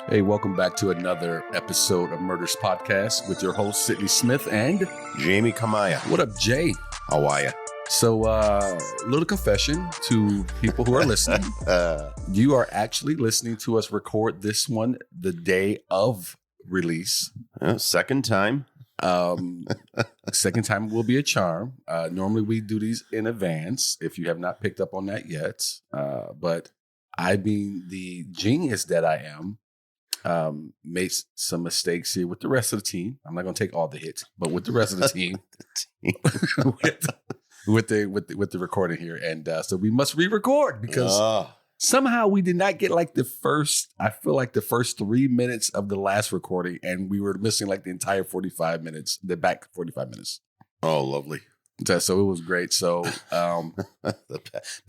Hey, welcome back to another episode of Murders Podcast with your host, Sidney Smith and Jamie Kamaya. What up, Jay? How are you? So, little confession to people who are listening. You are actually listening to us record this one the day of release. Second time. Second time will be a charm. Normally we do these in advance if you have not picked up on that yet. But I, being the genius that I am, made some mistakes here with the rest of the team. I'm not going to take all the hits, but with the rest of the team, with the recording here, and so we must re-record because somehow we did not get like the first 3 minutes of the last recording, and we were missing like the entire 45 minutes, the back 45 minutes. Oh, lovely. So it was great. So The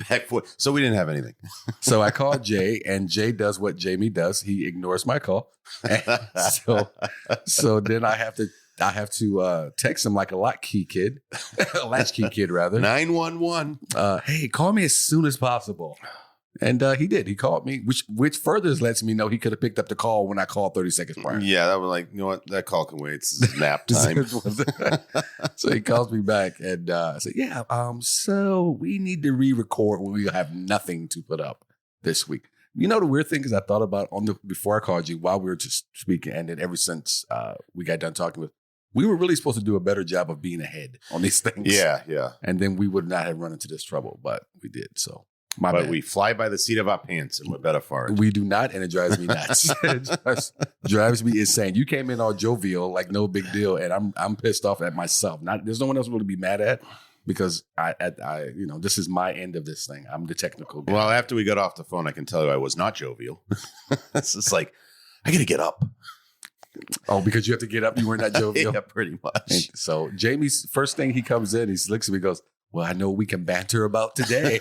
back foot. So we didn't have anything. So I called Jay, and Jay does what Jamie does. He ignores my call. So then I have to text him like a latchkey kid rather. 911. Hey, call me as soon as possible. And he did. He called me, which further lets me know he could have picked up the call when I called 30 seconds prior. Yeah, that was like, you know what? That call can wait. It's nap time. So he calls me back, and I said, yeah, so we need to re-record when we have nothing to put up this week. You know, the weird thing is I thought about before I called you while we were just speaking, and then ever since we got done talking we were really supposed to do a better job of being ahead on these things. Yeah. And then we would not have run into this trouble, but we did. So my but bad. we fly by the seat of our pants, and we're better for it. We do not, and it drives me nuts. It drives me insane. You came in all jovial, like no big deal, and I'm pissed off at myself. There's no one else really to be mad at because I this is my end of this thing. I'm the technical guy. Well, after we got off the phone, I can tell you I was not jovial. It's just like, I got to get up. Oh, because you have to get up. You were not jovial. Yeah, pretty much. And so Jamie's first thing he comes in, he looks at me, and goes, well, I know we can banter about today.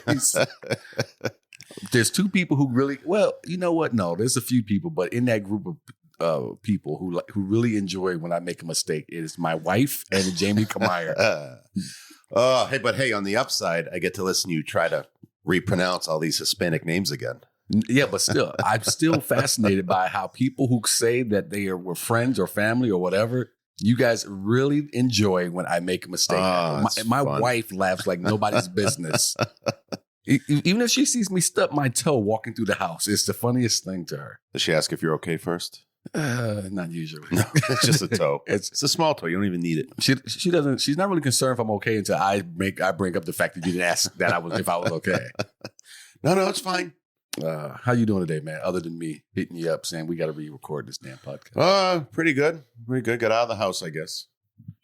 There's two people who really, well, you know what? No, there's a few people, but in that group of people who really enjoy when I make a mistake, it is my wife and Jamie Kamaya. Hey, on the upside, I get to listen to you try to repronounce all these Hispanic names again. Yeah, but still, I'm still fascinated by how people who say that they were friends or family or whatever, you guys really enjoy when I make a mistake. My wife laughs like nobody's business. Even if she sees me stub my toe walking through the house, it's the funniest thing to her. Does she ask if you're okay first? Not usually. No, it's just a toe. It's a small toe. You don't even need it. She doesn't. She's not really concerned if I'm okay until I bring up the fact that you didn't ask that if I was okay. No, it's fine. How you doing today, man? Other than me hitting you up saying we got to re-record this damn podcast. Pretty good. Got out of the house, I guess.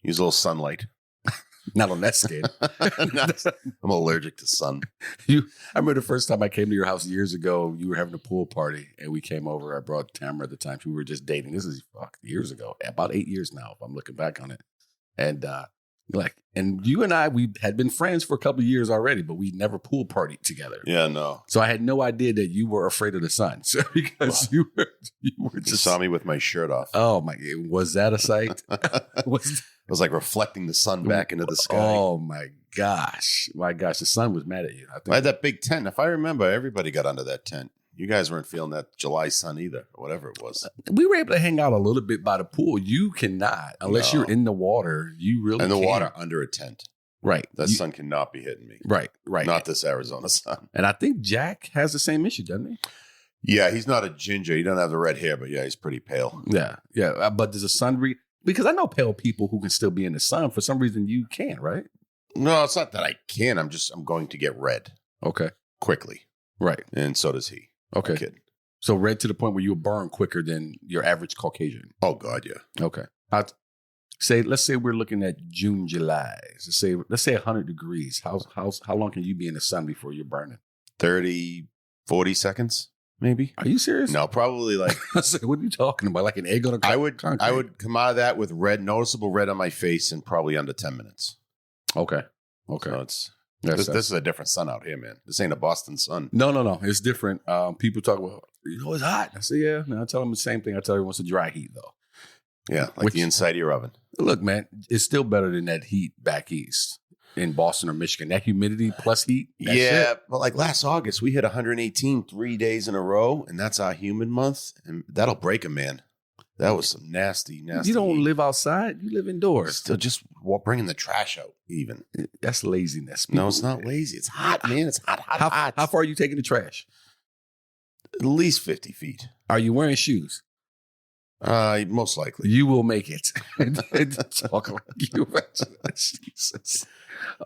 Use a little sunlight. Not on that scale. I'm allergic to sun. I remember the first time I came to your house years ago. You were having a pool party, and we came over. I brought Tamara at the time. We were just dating. This is years ago, about 8 years now. If I'm looking back on it, and you and I, we had been friends for a couple of years already, but we never pool partied together. Yeah, no. So I had no idea that you were afraid of the sun. So because you were just saw me with my shirt off. Oh my! Was that a sight? It was like reflecting the sun back into the sky. Oh my gosh! The sun was mad at you. I had that big tent. If I remember, everybody got under that tent. You guys weren't feeling that July sun either, or whatever it was. We were able to hang out a little bit by the pool. You cannot, unless you're in the water. You really in the can't. Water under a tent. Right. That sun cannot be hitting me. Right. Not this Arizona sun. And I think Jack has the same issue, doesn't he? Yeah, he's not a ginger. He doesn't have the red hair, but yeah, he's pretty pale. Yeah. But does the sun because I know pale people who can still be in the sun. For some reason, you can't, right? No, it's not that I can. I'm going to get red. Okay. Quickly. Right. And so does he. Okay. I'm kidding. So red to the point where you'll burn quicker than your average Caucasian. Oh God, yeah. Okay. Let's say we're looking at June, July. Let's say 100 degrees. How long can you be in the sun before you're burning? 30, 40 seconds, maybe. Are you serious? No, probably like. What are you talking about? Like an egg on a concrete? I would come out of that with noticeable red on my face in probably under 10 minutes. Okay. So this is a different sun out here, man. This ain't a Boston sun. No. It's different. People talk about, it's hot. I say, yeah. No, I tell them the same thing. I tell everyone it's a dry heat, though. Yeah, like the inside of your oven. Look, man, it's still better than that heat back east. in Boston or Michigan. That humidity plus heat. Yeah, but like last August, we hit 118 3 days in a row, and that's our humid month, and that'll break a man. That was some nasty. You don't heat. live outside. You live indoors. Still just bringing the trash out even. That's laziness. No, it's not lazy. It's hot, man. It's hot. How far are you taking the trash? At least 50 feet. Are you wearing shoes? Most likely. You will make it. Talk like you. Jesus.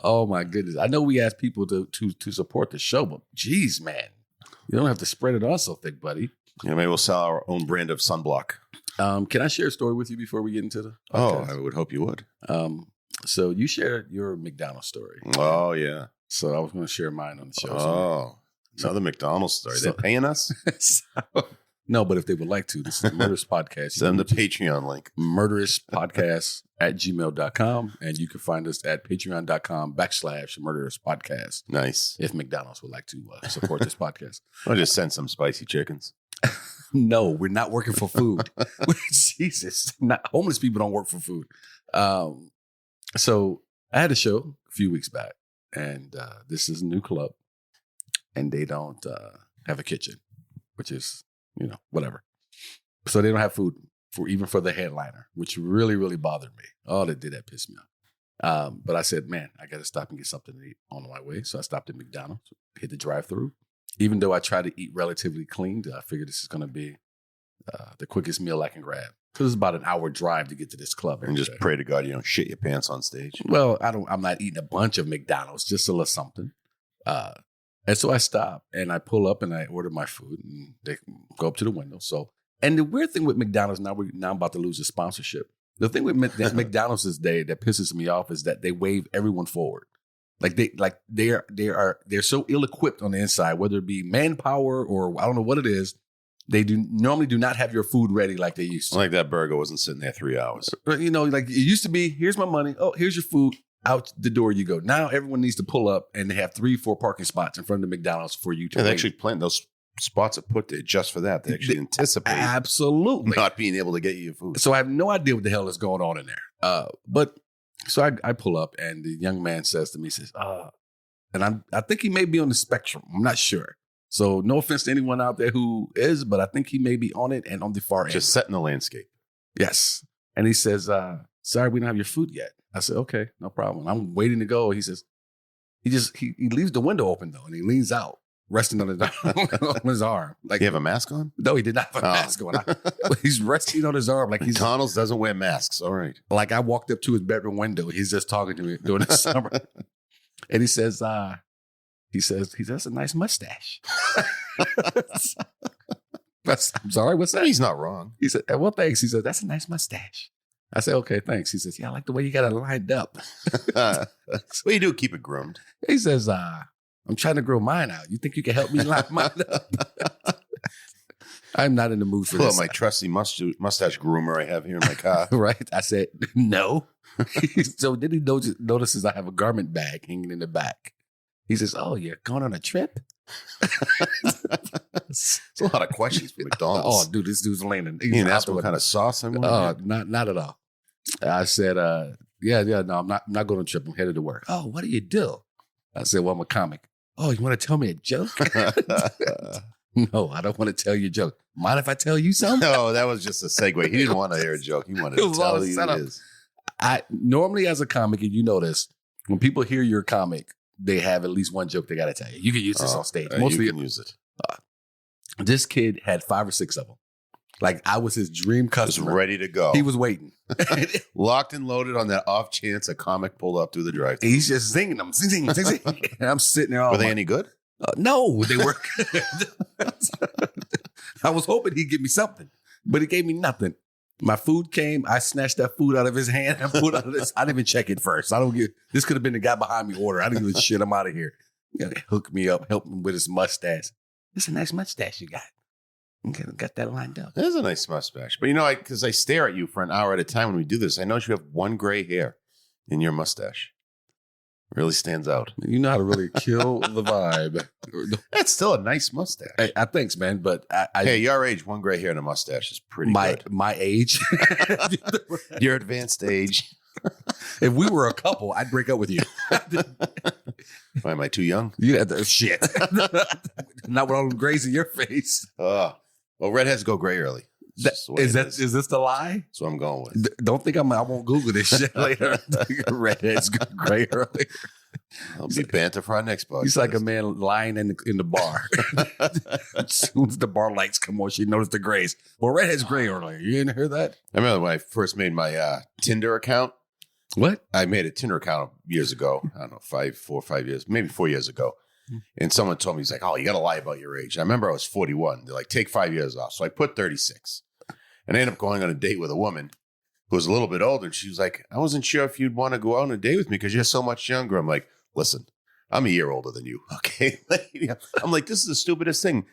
Oh my goodness. I know we ask people to support the show, but geez, man. You don't have to spread it on so thick, buddy. Yeah, maybe we'll sell our own brand of sunblock. Can I share a story with you before we get into the podcast? Oh, I would hope you would. So you shared your McDonald's story. Oh, yeah. So I was going to share mine on the show. Oh, another McDonald's story. They're paying us? No, but if they would like to, this is the Murderous Podcast. Send them the Patreon link. Murdourouspodcast@gmail.com. And you can find us at patreon.com/murdourouspodcast. Nice. If McDonald's would like to support this podcast. I'll just send some spicy chickens. No, we're not working for food. Jesus. Homeless people don't work for food. So I had a show a few weeks back, and this is a new club, and they don't have a kitchen, which is, whatever. So they don't have food even for the headliner, which really, really bothered me. Oh, that pissed me off. But I said, man, I got to stop and get something to eat on my way. So I stopped at McDonald's, hit the drive-thru. Even though I try to eat relatively clean, I figured this is going to be the quickest meal I can grab. Because it's about an hour drive to get to this club. And just pray to God you don't shit your pants on stage. Well, I'm not eating a bunch of McDonald's, just a little something. And so I stop and I pull up and I order my food and they go up to the window. So, and the weird thing with McDonald's, now I'm about to lose the sponsorship. The thing with McDonald's that pisses me off is that they wave everyone forward. They're so ill-equipped on the inside, whether it be manpower or I don't know what it is. They normally do not have your food ready like they used to. Like that burger wasn't sitting there 3 hours. Like it used to be, here's my money. Oh, here's your food. Out the door you go. Now everyone needs to pull up and they have 3-4 parking spots in front of the McDonald's for you to they actually plan those spots are put there just for that. They actually anticipate absolutely not being able to get you your food. So I have no idea what the hell is going on in there. But so I pull up and the young man says to me, and I think he may be on the spectrum. I'm not sure. So no offense to anyone out there who is, but I think he may be on it and on the far end. Just setting the landscape. Yes. And he says, sorry, we don't have your food yet. I said, okay, no problem. I'm waiting to go. He says, he leaves the window open though, and he leans out, resting on his arm. Like, you have a mask on? No, he did not have a mask on. He's resting on his arm. Like McDonald's doesn't wear masks. All right. Like I walked up to his bedroom window. He's just talking to me during the summer. And he says, that's a nice mustache. I'm sorry, what's that? He's not wrong. He said, well, thanks. He said, that's a nice mustache. I said, okay, thanks. He says, yeah, I like the way you got it lined up. Well, you do keep it groomed. He says, I'm trying to grow mine out. You think you can help me line mine up? I'm not in the mood for this. My trusty mustache groomer I have here in my car. Right? I said, no. So then he notices I have a garment bag hanging in the back. He says, oh, you're going on a trip? It's a lot of questions for McDonald's. Oh, dude, this dude's landing. You didn't ask what kind of sauce I want? Not at all. I said, yeah, no, I'm not going on a trip. I'm headed to work. Oh, what do you do? I said, well, I'm a comic. Oh, you want to tell me a joke? No, I don't want to tell you a joke. Mind if I tell you something? No, that was just a segue. He didn't want to hear a joke. He wanted to tell you it is. I normally, as a comic, and you know this, when people hear you're a comic, they have at least one joke they got to tell you. You can use this on stage. Mostly you can use it. This kid had 5 or 6 of them. Like I was his dream customer. Just ready to go. He was waiting. Locked and loaded on that off chance a comic pulled up through the drive-thru. He's just singing them. Sing. And I'm sitting there. Were they any good? No, they were good. I was hoping he'd give me something, but he gave me nothing. My food came. I snatched that food out of his hand and put it out of this. I didn't even check it first. This could have been the guy behind me order. I didn't give a shit. I'm out of here. Hook me up, help him with his mustache. It's a nice mustache you got. Got that lined up. It is a nice mustache. But because I stare at you for an hour at a time when we do this, I notice you have one gray hair in your mustache. It really stands out. You know how to really kill the vibe. That's still a nice mustache. I thanks, man. But hey, your age, one gray hair and a mustache is pretty good. My age? Your advanced age. If we were a couple, I'd break up with you. Why am I too young? You had to shit. Not with all them grays in your face. Well, redheads go gray early. Is this the lie? That's what I'm going with. Don't think I won't Google this shit later. Redheads go gray early. I'll be banter for our next podcast. He's like a man lying in the bar. As soon as the bar lights come on, she noticed the grays. Well, redhead's gray earlier. You didn't hear that? I remember when I first made my Tinder account. What? I made a Tinder account years ago. I don't know, 4 or 5 years, maybe 4 years ago. And someone told me, he's like, oh, you got to lie about your age. I remember I was 41. They're like, take 5 years off. So I put 36. And I ended up going on a date with a woman who was a little bit older. And she was like, I wasn't sure if you'd want to go out on a date with me because you're so much younger. I'm like, listen, I'm a year older than you. Okay. I'm like, this is the stupidest thing.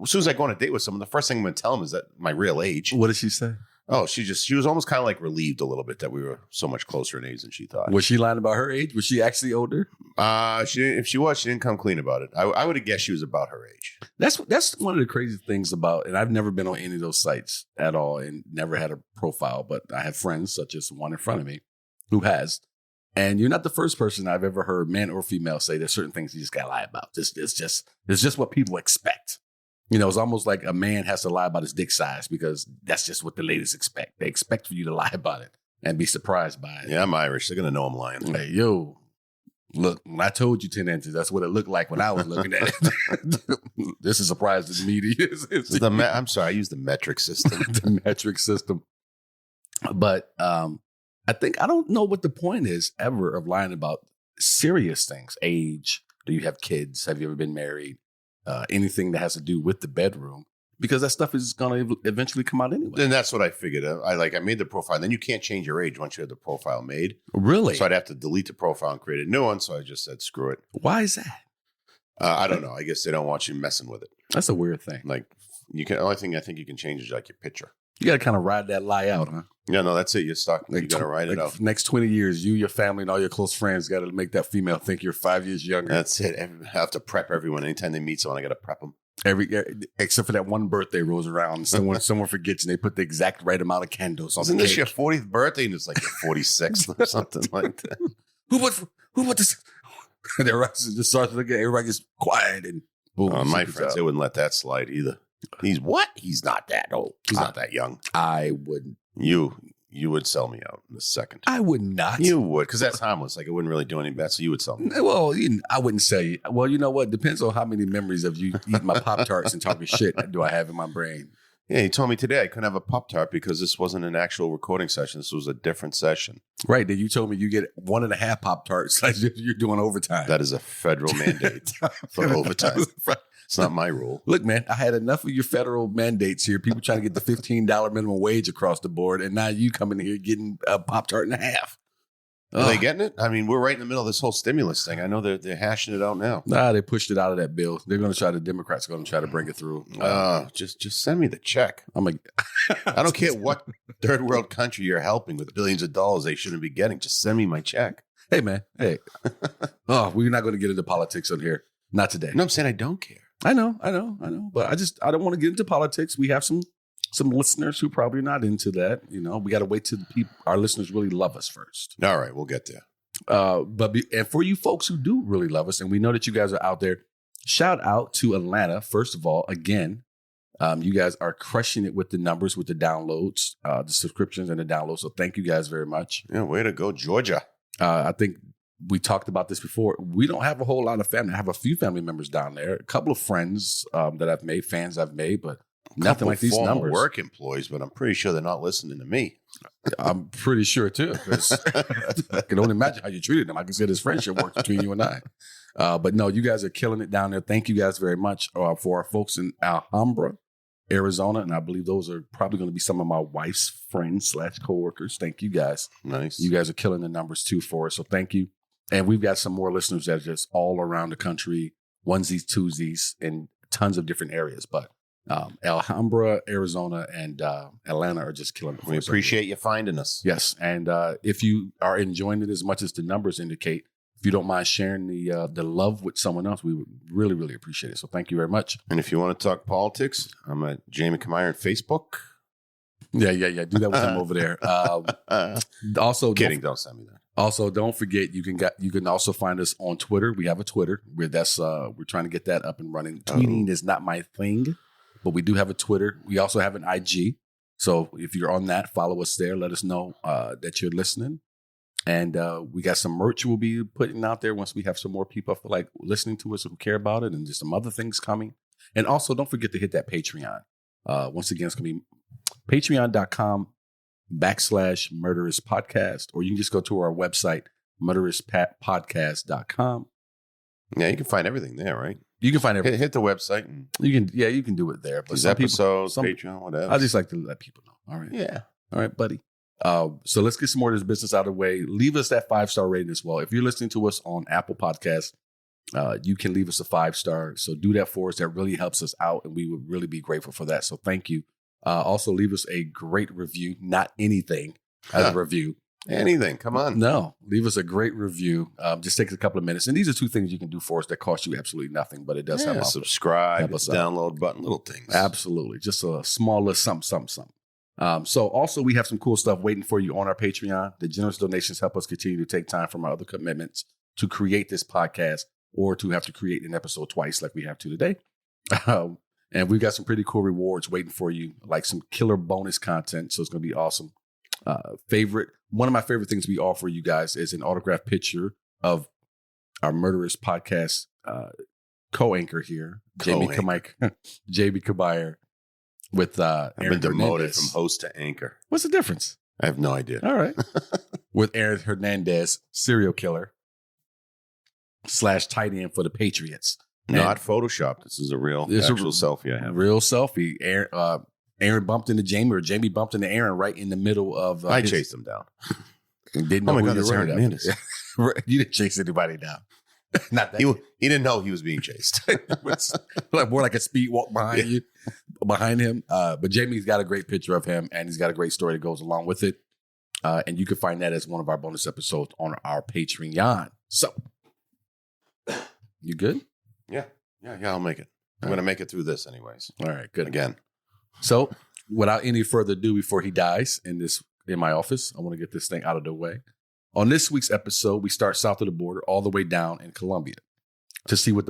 As soon as I go on a date with someone, the first thing I'm going to tell them is that my real age. What did she say? Oh, she was almost kind of like relieved a little bit that we were so much closer in age than she thought. Was she lying about her age? Was she actually older? She didn't. If she was, she didn't come clean about it. I would have guessed she was about her age. That's one of the crazy things about, and I've never been on any of those sites at all and never had a profile, but I have friends such as one in front of me who has. And you're not the first person I've ever heard, man or female, say there's certain things you just gotta lie about. It's just what people expect. You know, it's almost like a man has to lie about his dick size because that's just what the ladies expect. They expect for you to lie about it and be surprised by it. Yeah, I'm Irish. They're going to know I'm lying. Hey, yo, look, when I told you 10 inches, that's what it looked like when I was looking at it. This is a surprise to me. I'm sorry, I use the metric system. The metric system. But I don't know what the point is ever of lying about serious things. Age. Do you have kids? Have you ever been married? Anything that has to do with the bedroom, because that stuff is going to eventually come out anyway. And that's what I figured. I made the profile. Then you can't change your age once you have the profile made. Really? So I'd have to delete the profile and create a new one. So I just said, screw it. Why is that? I don't know. I guess they don't want you messing with it. That's a weird thing. Like only thing I think you can change is like your picture. You got to kind of ride that lie out, huh? Yeah, no, that's it. You're stuck. Like, you got to ride it out. Next 20 years, you, your family, and all your close friends got to make that female think you're 5 years younger. That's it. I have to prep everyone. Anytime they meet someone, I got to prep them. Except for that one birthday rolls around, someone forgets and they put the exact right amount of candles on. Isn't the this cake. your 40th birthday? And it's like your 46th or something like that. Who put this? The rest just starts looking. Everybody gets quiet and boom. My friends, they wouldn't let that slide either. He's what? He's not that old. He's not that young. I wouldn't. You would sell me out in a second. I would not. You would, because that's harmless. Like, it wouldn't really do any bad, so you would sell me. Well, I wouldn't sell you. Well, you know what? Depends on how many memories of you eating my Pop-Tarts and talking shit do I have in my brain. Yeah, he told me today I couldn't have a Pop-Tart because this wasn't an actual recording session. This was a different session. Right. Then you told me you get 1.5 Pop-Tarts. Like you're doing overtime. That is a federal mandate for overtime. It's not my rule. Look, man, I had enough of your federal mandates here. People trying to get the $15 minimum wage across the board. And now you coming here getting a Pop-Tart and a half. Are they getting it? I mean, we're right in the middle of this whole stimulus thing. I know they're hashing it out now. Nah, they pushed it out of that bill. They're going to try. The Democrats are going to try to bring it through. Just send me the check. I don't care what third world country you're helping with billions of dollars they shouldn't be getting. Just send me my check. Hey, man. Hey. We're not going to get into politics on here. Not today. No, I'm saying I don't care. I know. But I don't want to get into politics. We have some listeners who probably are not into that. You know, we got to wait till our listeners really love us first. All right, we'll get there. And for you folks who do really love us, and we know that you guys are out there, shout out to Atlanta. First of all, again, you guys are crushing it with the numbers, with the downloads, the subscriptions and the downloads. So thank you guys very much. Yeah, way to go, Georgia. I think we talked about this before. We don't have a whole lot of family. I have a few family members down there, a couple of friends that I've made, fans I've made, but nothing like these numbers. Work employees, but I'm pretty sure they're not listening to me. I'm pretty sure too, because I can only imagine how you treated them. I can see this friendship works between you and I. But no, you guys are killing it down there. Thank you guys very much for our folks in Alhambra, Arizona. And I believe those are probably going to be some of my wife's friends / coworkers. Thank you guys. Nice. You guys are killing the numbers too for us. So thank you. And we've got some more listeners that are just all around the country, onesies, twosies, in tons of different areas. But Alhambra, Arizona, and Atlanta are just killing it. We appreciate you finding us. Yes. And if you are enjoying it as much as the numbers indicate, if you don't mind sharing the love with someone else, we would really, really appreciate it. So thank you very much. And if you want to talk politics, I'm at Jamie Kamire on Facebook. Yeah. Do that with him over there. Also, Kidding. Don't send me that. Also, don't forget you can also find us on Twitter. We have a Twitter where we're trying to get that up and running. Tweeting is not my thing, but we do have a Twitter. We also have an IG. So if you're on that, follow us there. Let us know that you're listening. And we got some merch we'll be putting out there once we have some more people like listening to us who care about it, and just some other things coming. And also, don't forget to hit that Patreon. Once again, it's going to be patreon.com/murderous podcast, or you can just go to our website, murderouspodcast.com. Yeah, you can find everything there, right? You can find everything. Hit the website. And you can do it there. But these episodes, Patreon, whatever. I just like to let people know. All right. Yeah. All right, buddy. So let's get some more of this business out of the way. Leave us that 5-star rating as well. If you're listening to us on Apple Podcasts, you can leave us a 5-star. So do that for us. That really helps us out, and we would really be grateful for that. So thank you. Also, leave us a great review. Not anything as a review. Anything. Come on. No, leave us a great review. Just take a couple of minutes. And these are 2 things you can do for us that cost you absolutely nothing, but it does help. Subscribe, help us download button, little things. Absolutely. Just a smaller something. So also we have some cool stuff waiting for you on our Patreon. The generous donations help us continue to take time from our other commitments to create this podcast, or to have to create an episode twice like we have to today. And we've got some pretty cool rewards waiting for you, like some killer bonus content. So it's going to be awesome. One of my favorite things we offer you guys is an autographed picture of our Murderous Podcast co-anchor here, JB Kabayer, with I've Aaron been demoted Hernandez. from host to anchor. What's the difference? I have no idea. All right. With Aaron Hernandez, serial killer / tight end for the Patriots. Not Photoshop. This is a real actual selfie I have. Real selfie. Aaron bumped into Jamie, or Jamie bumped into Aaron right in the middle of I chased him down. Didn't know oh my who God, you that's were Aaron running Hernandez. You didn't chase anybody down. Not that. He didn't know he was being chased. More like a speed walk behind him. But Jamie's got a great picture of him, and he's got a great story that goes along with it. And you can find that as one of our bonus episodes on our Patreon. So, you good? Yeah, I'll make it. I'm going to make it through this anyways. All right, good. Again. So, without any further ado, before he dies in my office, I want to get this thing out of the way. On this week's episode, we start south of the border, all the way down in Colombia, to see what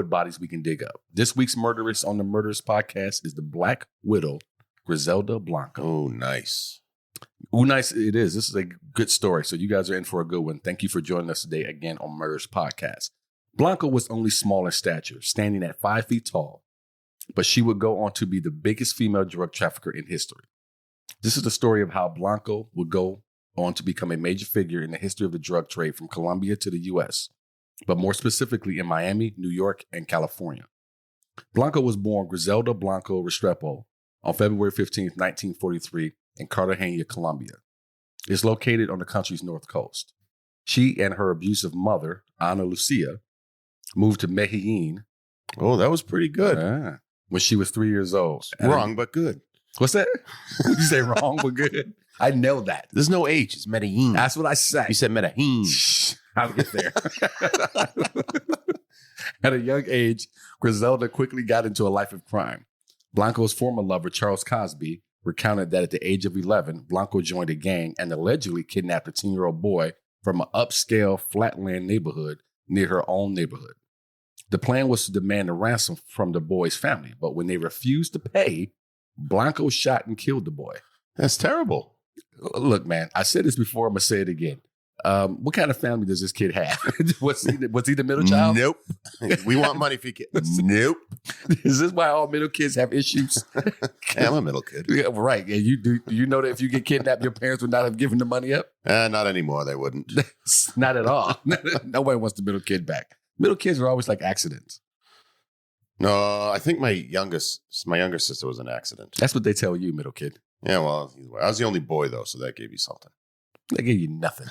bodies we can dig up. This week's murderess on the Murderous Podcast is the Black Widow, Griselda Blanco. Oh, nice. Oh, nice it is. This is a good story. So you guys are in for a good one. Thank you for joining us today again on Murderous Podcast. Blanco was only small in stature, standing at 5 feet tall, but she would go on to be the biggest female drug trafficker in history. This is the story of how Blanco would go on to become a major figure in the history of the drug trade from Colombia to the U.S., but more specifically in Miami, New York, and California. Blanco was born Griselda Blanco Restrepo on February 15, 1943, in Cartagena, Colombia. It's located on the country's north coast. She and her abusive mother, Ana Lucia, moved to Medellin. Oh, that was pretty good. When she was 3 years old. Wrong, but good. What's that? You say wrong, but good? I know that. There's no H. It's Medellin. That's what I said. You said Medellin. I'll get there. At a young age, Griselda quickly got into a life of crime. Blanco's former lover, Charles Cosby, recounted that at the age of 11, Blanco joined a gang and allegedly kidnapped a 10-year-old boy from an upscale flatland neighborhood near her own neighborhood. The plan was to demand a ransom from the boy's family, but when they refused to pay, Blanco shot and killed the boy. That's terrible. Look, man, I said this before. I'm going to say it again. What kind of family does this kid have? was he the middle child? Nope. We want money for your kids. Nope. Is this why all middle kids have issues? I'm a middle kid. Yeah, right. And do you know that if you get kidnapped, your parents would not have given the money up? Not anymore. They wouldn't. Not at all. Nobody wants the middle kid back. Middle kids are always like accidents. No, I think my younger sister was an accident. That's what they tell you, middle kid. Yeah, well, I was the only boy, though, so that gave you something. They gave you nothing.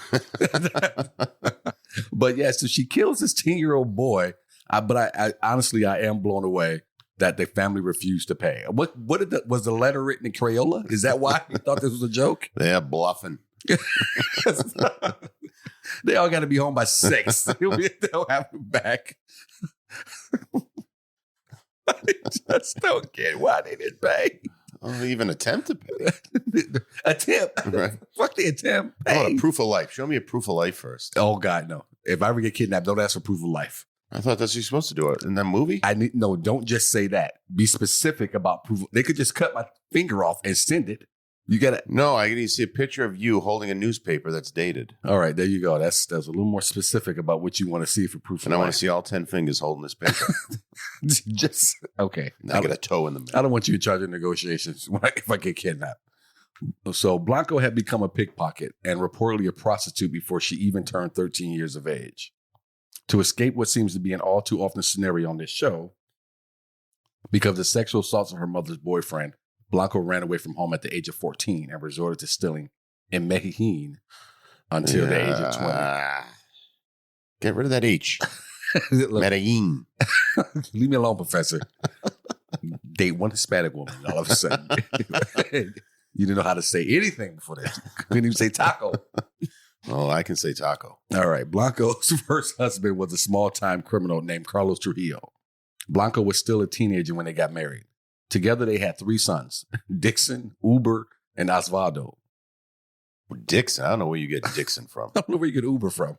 But yeah, so she kills this 10-year-old boy. But I honestly, I am blown away that the family refused to pay. Was the letter written in Crayola? Is that why you thought this was a joke? They're bluffing. They all got to be home by 6. They'll have them back. I just don't get why they didn't pay. Oh, even attempt to pay. Attempt. Right. Fuck the attempt. I want Hey. a proof of life. Show me a proof of life first. Oh God, no. If I ever get kidnapped, don't ask for proof of life. I thought that's what you're supposed to do it in that movie. Don't just say that. Be specific about proof. They could just cut my finger off and send it. You gotta. No, I need to see a picture of you holding a newspaper that's dated. All right, there you go. That's a little more specific about what you want to see for proof. And I want to see all 10 fingers holding this paper. Just okay. I get a toe in the middle. I don't want you in charge of negotiations if I get kidnapped. So Blanco had become a pickpocket and reportedly a prostitute before she even turned 13 years of age. To escape what seems to be an all too often scenario on this show, because of the sexual assaults of her mother's boyfriend, Blanco ran away from home at the age of 14 and resorted to stealing in Medellin until the age of 20. Get rid of that H. Look, Medellin. leave me alone, Professor. Date one Hispanic woman, and all of a sudden, you didn't know how to say anything before that. Couldn't even say taco. Oh, I can say taco. All right. Blanco's first husband was a small-time criminal named Carlos Trujillo. Blanco was still a teenager when they got married. Together, they had 3 sons, Dixon, Uber, and Osvaldo. Dixon. I don't know where you get Dixon from. I don't know where you get Uber from.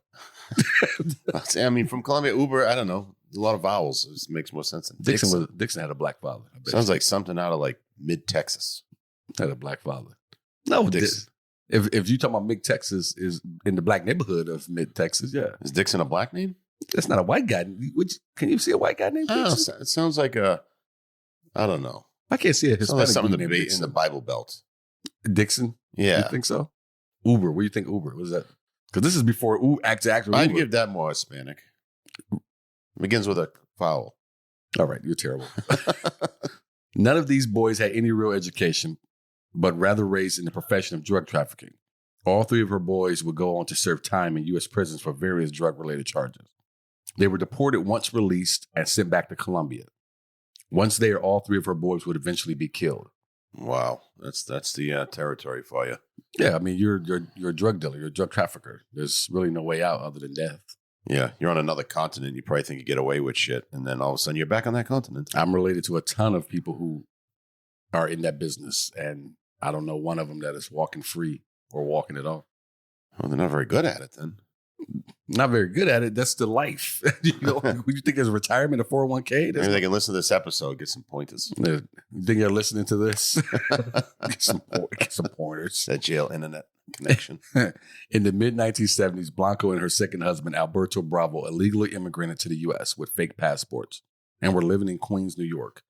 I mean, from Colombia, Uber, I don't know. A lot of vowels. It makes more sense than Dixon. Dixon had a black father. Sounds like something out of like mid-Texas. Had a black father. No, Dixon. If you talking about mid Texas is in the black neighborhood of mid Texas, yeah. Is Dixon a black name? That's not a white guy. Can you see a white guy named Dixon? It sounds like I don't know. I can't see a Hispanic like something named Dixon. in the Bible Belt. Dixon? Yeah. You think so? Uber. What do you think Uber? What is that? Because this is before actual Uber. I'd give that more Hispanic. Begins with a vowel. All right, you're terrible. None of these boys had any real education, but rather raised in the profession of drug trafficking. All 3 of her boys would go on to serve time in U.S. prisons for various drug-related charges. They were deported once released and sent back to Colombia. Once there, all 3 of her boys would eventually be killed. Wow, that's the territory for you. Yeah, I mean, you're a drug dealer, you're a drug trafficker. There's really no way out other than death. Yeah, you're on another continent. You probably think you get away with shit, and then all of a sudden you're back on that continent. I'm related to a ton of people who are in that business, and I don't know one of them that is walking free or walking at all. Well, they're not very good at it then. Not very good at it. That's the life. You think there's retirement, a 401k? Maybe they can listen to this episode, get some pointers. You think they're listening to this? get some pointers. That jail internet connection. In the mid-1970s, Blanco and her second husband, Alberto Bravo, illegally immigrated to the U.S. with fake passports and were living in Queens, New York.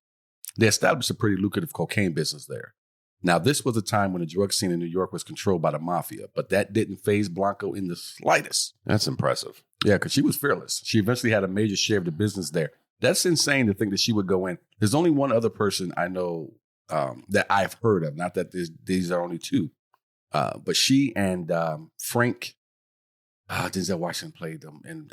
They established a pretty lucrative cocaine business there. Now, this was a time when the drug scene in New York was controlled by the mafia, but that didn't faze Blanco in the slightest. That's impressive. Yeah, because she was fearless. She eventually had a major share of the business there. That's insane to think that she would go in. There's only one other person I know that I've heard of, not that these are only 2. But she and Frank, Denzel Washington played them in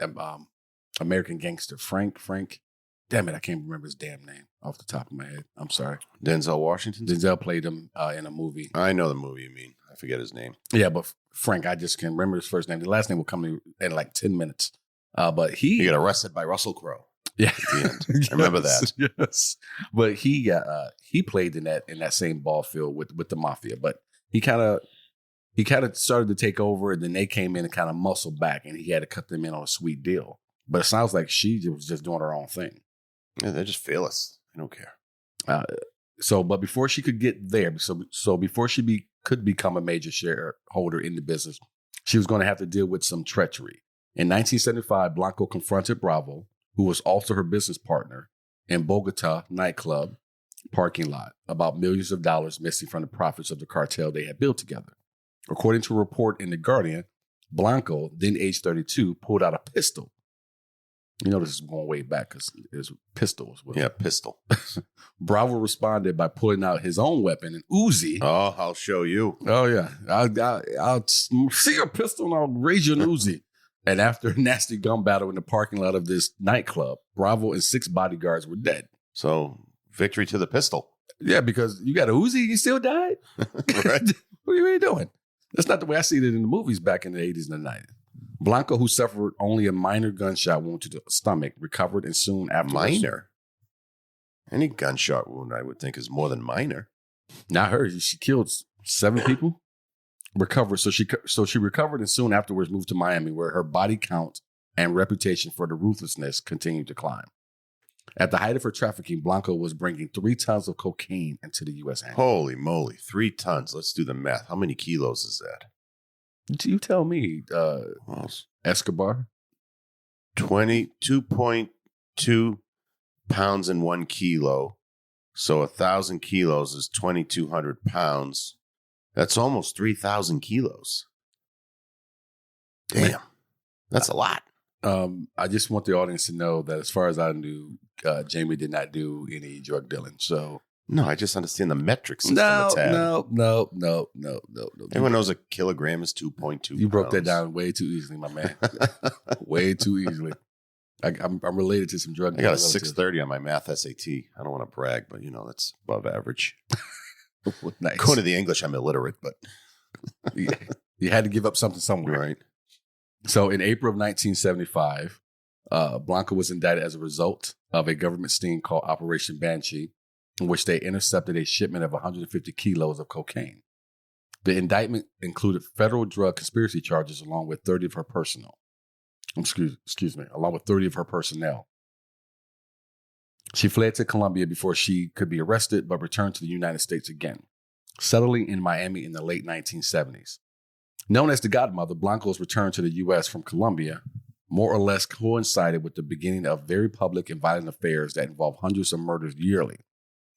American Gangster. Frank. Damn it, I can't remember his damn name off the top of my head. I'm sorry. Denzel Washington? Denzel played him in a movie. I know the movie you mean. I forget his name. Yeah, but Frank, I just can't remember his first name. The last name will come in like 10 minutes. But he got arrested by Russell Crowe. Yeah. At the end. Yes, I remember that. Yes. But he played in that same ball field with the mafia. But he kind of started to take over, and then they came in and kind of muscled back, and he had to cut them in on a sweet deal. But it sounds like she was just doing her own thing. Yeah, they're just fearless. They don't care. But before she could get there, so before she could become a major shareholder in the business, she was going to have to deal with some treachery. In 1975, Blanco confronted Bravo, who was also her business partner, in Bogota nightclub parking lot about millions of dollars missing from the profits of the cartel they had built together. According to a report in The Guardian, Blanco, then age 32, pulled out a pistol. You know, this is going way back because there's pistols. Yeah, pistol. Bravo responded by pulling out his own weapon, an Uzi. Oh, I'll show you. Oh, yeah. I'll see your pistol and I'll raise your Uzi. And after a nasty gun battle in the parking lot of this nightclub, Bravo and 6 bodyguards were dead. So, victory to the pistol. Yeah, because you got a Uzi, you still died? Right. What are you doing? That's not the way I see it in the movies back in the 80s and the 90s. Blanco, who suffered only a minor gunshot wound to the stomach, recovered and soon after. Minor? Any gunshot wound, I would think, is more than minor. Not her. She killed 7 people. Recovered. So she recovered and soon afterwards moved to Miami, where her body count and reputation for the ruthlessness continued to climb. At the height of her trafficking, Blanco was bringing 3 tons of cocaine into the U.S. annually. Holy moly, 3 tons. Let's do the math. How many kilos is that? You tell me, Escobar. 22.2 pounds in 1 kilo. So 1,000 kilos is 2,200 pounds. That's almost 3,000 kilos. Damn. That's a lot. I just want the audience to know that as far as I knew, Jamie did not do any drug dealing. So no, I just understand the metric system. No. Everyone knows a kilogram is 2.2. You broke that down way too easily, my man. Way too easily. I'm related to some drug. I got a 630 on my math SAT. I don't want to brag, but that's above average. Nice. According to the English, I'm illiterate, but you had to give up something somewhere, right? So in April of 1975, Blanco was indicted as a result of a government sting called Operation Banshee, in which they intercepted a shipment of 150 kilos of cocaine. The indictment included federal drug conspiracy charges along with 30 of her personnel. Along with 30 of her personnel. She fled to Colombia before she could be arrested, but returned to the United States again, settling in Miami in the late 1970s. Known as the Godmother, Blanco's return to the U.S. from Colombia more or less coincided with the beginning of very public and violent affairs that involved hundreds of murders yearly,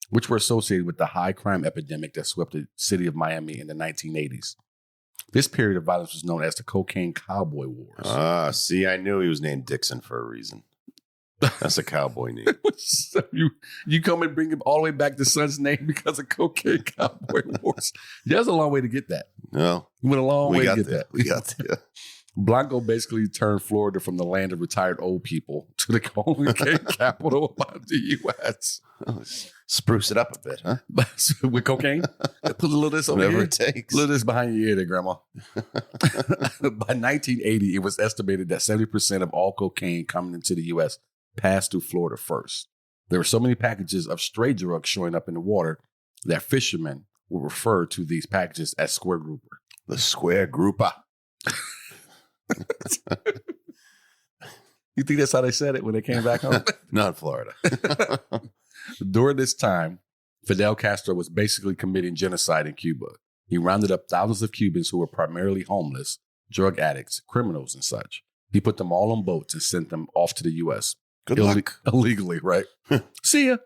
which were associated with the high crime epidemic that swept the city of Miami in the 1980s. This period of violence was known as the Cocaine Cowboy Wars. See, I knew he was named Dixon for a reason. That's a cowboy name. So you come and bring him all the way back to son's name because of Cocaine Cowboy Wars. There's a long way to get that. No. You went a long way to get that. We got there. Blanco basically turned Florida from the land of retired old people to the cocaine capital of the U.S. Spruce it up a bit, huh? With cocaine? Put a little of this over Whatever here. it takes. A little of this behind your ear there, Grandma. By 1980, it was estimated that 70% of all cocaine coming into the U.S. passed through Florida first. There were so many packages of stray drugs showing up in the water that fishermen would refer to these packages as square grouper. The square grouper. You think that's how they said it when they came back home? Not in Florida. During this time, Fidel Castro was basically committing genocide in Cuba. He rounded up thousands of Cubans who were primarily homeless, drug addicts, criminals, and such. He put them all on boats and sent them off to the U.S. Good luck. Illegally, right? See ya.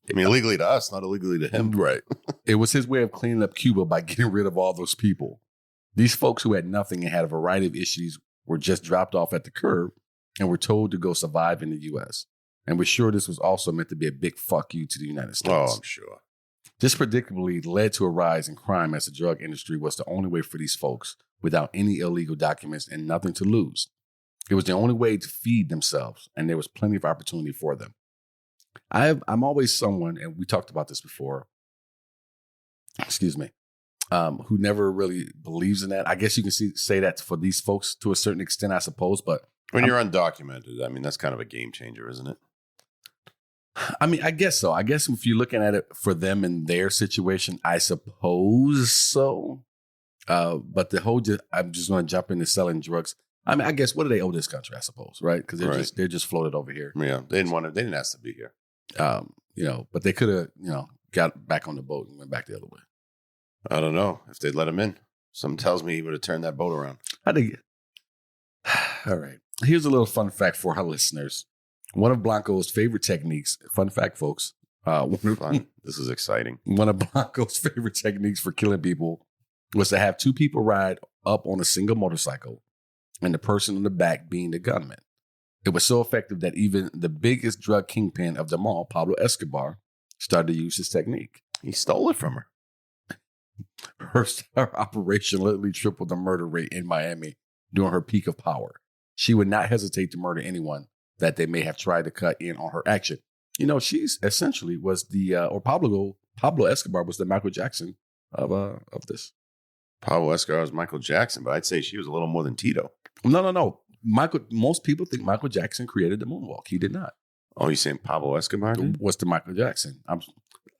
I mean, illegally to us, not illegally to him. Right. It was his way of cleaning up Cuba by getting rid of all those people. These folks who had nothing and had a variety of issues were just dropped off at the curb and were told to go survive in the U.S. And we're sure this was also meant to be a big fuck you to the United States. Oh, I'm sure. This predictably led to a rise in crime as the drug industry was the only way for these folks without any illegal documents and nothing to lose. It was the only way to feed themselves, and there was plenty of opportunity for them. I'm always someone, and we talked about this before, who never really believes in that. I guess you can say that for these folks to a certain extent, I suppose. But when you're undocumented, I mean, that's kind of a game changer, isn't it? I mean, I guess so. I guess if you're looking at it for them in their situation, I suppose so. But the whole, I'm just going to jump into selling drugs. I mean, I guess what do they owe this country? I suppose, right? Because they're just floated over here. Yeah, they didn't ask to be here. But they could have, got back on the boat and went back the other way. I don't know if they'd let him in. Something tells me he would have turned that boat around. All right. Here's a little fun fact for our listeners. One of Blanco's favorite techniques, fun fact, folks. Fun. This is exciting. One of Blanco's favorite techniques for killing people was to have 2 people ride up on a single motorcycle and the person on the back being the gunman. It was so effective that even the biggest drug kingpin of them all, Pablo Escobar, started to use this technique. He stole it from her. Her operation literally tripled the murder rate in Miami during her peak of power. She would not hesitate to murder anyone that they may have tried to cut in on her action. She's essentially was Pablo Escobar was the Michael Jackson of this. Pablo Escobar was Michael Jackson, but I'd say she was a little more than Tito. No. Most people think Michael Jackson created the moonwalk. He did not. Oh, you're saying Pablo Escobar did? Was the Michael Jackson.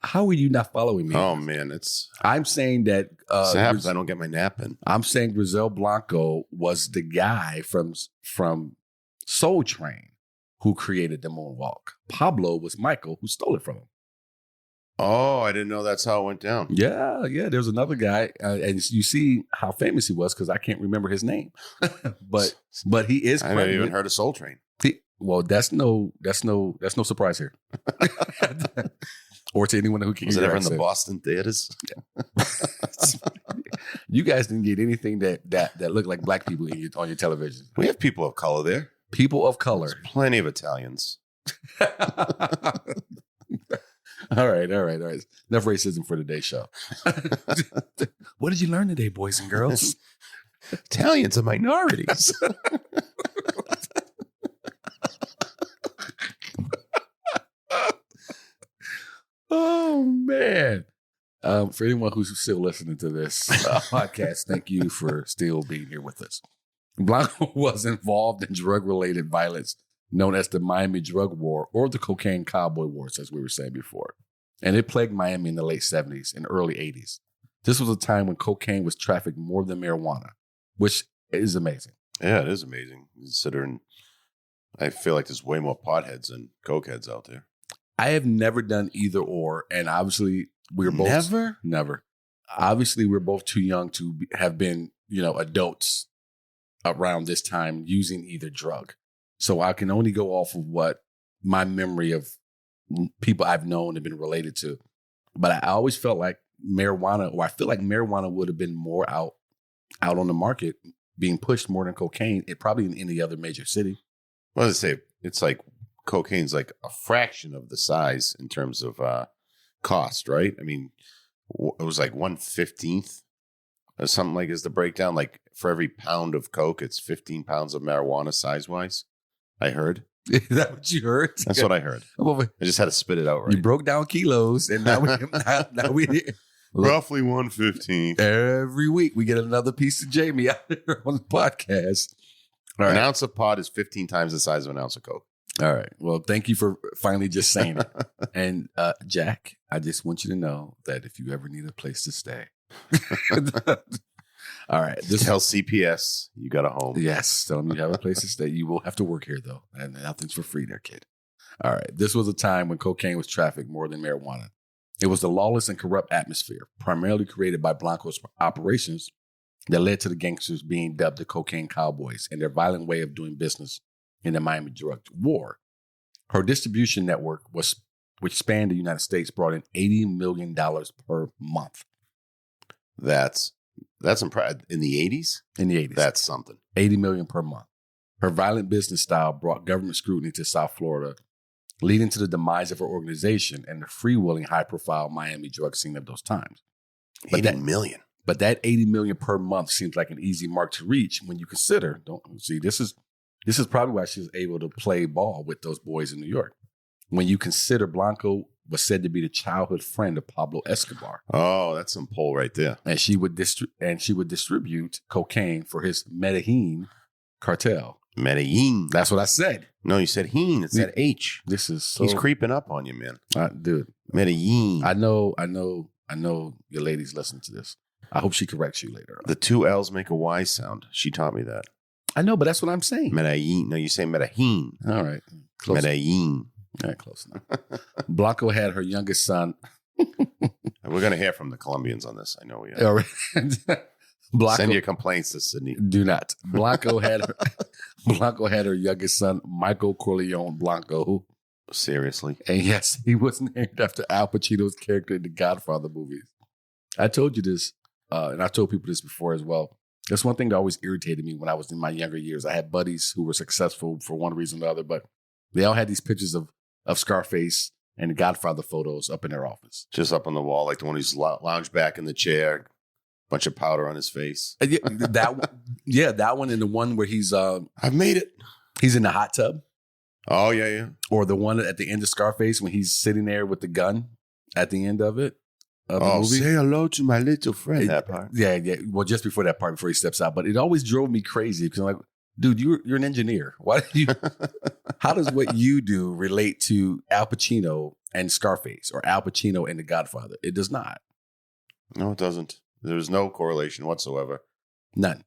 How are you not following me? Oh man, I'm saying that happens. I don't get my nap in. I'm saying Grizel Blanco was the guy from Soul Train who created the moonwalk. Pablo was Michael who stole it from him. Oh, I didn't know that's how it went down. Yeah. There's another guy, and you see how famous he was because I can't remember his name, but he is. I never even heard of Soul Train. Well, that's no surprise here, or to anyone who can. Was it ever in the Boston theaters? You guys didn't get anything that looked like black people on your television. We have people of color there. People of color. There's plenty of Italians. All right. Enough racism for today's show. What did you learn today, boys and girls? Italians are minorities. Oh, man. For anyone who's still listening to this podcast, thank you for still being here with us. Blanco was involved in drug-related violence known as the Miami Drug War or the Cocaine Cowboy Wars, as we were saying before. And it plagued Miami in the late 70s and early 80s. This was a time when cocaine was trafficked more than marijuana, which is amazing. Yeah, it is amazing. Considering I feel like there's way more potheads than cokeheads out there. I have never done either or, and obviously we're both... Never? Obviously, we're both too young to have been, adults around this time using either drug. So I can only go off of what my memory of people I've known have been related to. But I always felt like marijuana, or I feel like marijuana would have been more out on the market, being pushed more than cocaine, probably in any other major city. Well, I say it's like cocaine's like a fraction of the size in terms of cost, right? I mean, it was like 1/15 or something like is the breakdown. Like for every pound of coke, it's 15 pounds of marijuana size-wise. I heard. Is that what you heard? That's what I heard. I just had to spit it out right. You broke down kilos, and now we roughly 1/15. Every week we get another piece of Jamie out here on the podcast. All right. An ounce of pot is 15 times the size of an ounce of coke. All right. Well, thank you for finally just saying it. And Jack, I just want you to know that if you ever need a place to stay. All right. Tell CPS you got a home. Yes. Tell them you have a place to stay. You will have to work here, though. And nothing's for free there, kid. All right. This was a time when cocaine was trafficked more than marijuana. It was the lawless and corrupt atmosphere, primarily created by Blanco's operations, that led to the gangsters being dubbed the Cocaine Cowboys and their violent way of doing business in the Miami Drug War. Her distribution network, which spanned the United States, brought in $80 million per month. That's impressive. In the 80s? In the 80s. That's something. $80 million per month. Her violent business style brought government scrutiny to South Florida, leading to the demise of her organization and the freewheeling, high-profile Miami drug scene of those times. But $80 million. But that $80 million per month seems like an easy mark to reach when you consider. This is probably why she was able to play ball with those boys in New York. When you consider Blanco was said to be the childhood friend of Pablo Escobar. Oh, that's some pull right there. And she would distribute cocaine for his Medellin cartel. Medellin. That's what I said. No, you said heen. It's that H. This is so... He's creeping up on you, man. Dude. Medellin. I know your ladies listen to this. I hope she corrects you later on. The two L's make a Y sound. She taught me that. I know, but that's what I'm saying. Medellin. No, you say Medellin. All right. Close. Medellin. All right, close enough. Blanco had her youngest son. We're going to hear from the Colombians on this. I know we are. All right. Blanco, send your complaints to Sidney. Do not. Blanco had her youngest son, Michael Corleone Blanco. Seriously? And yes, he was named after Al Pacino's character in the Godfather movies. I told you this, and I told people this before as well. That's one thing that always irritated me when I was in my younger years. I had buddies who were successful for one reason or the other, but they all had these pictures of Scarface and the Godfather photos up in their office. Just up on the wall, like the one who's lounged back in the chair, bunch of powder on his face. That one and the one where he's... I've made it. He's in the hot tub. Oh, yeah. Or the one at the end of Scarface when he's sitting there with the gun at the end of it. Movie. Say hello to my little friend. That part. Yeah. Well, just before that part, before he steps out. But it always drove me crazy because I'm like, dude, you're an engineer. Why do you? How does what you do relate to Al Pacino and Scarface or Al Pacino and The Godfather? It does not. No, it doesn't. There's no correlation whatsoever. None.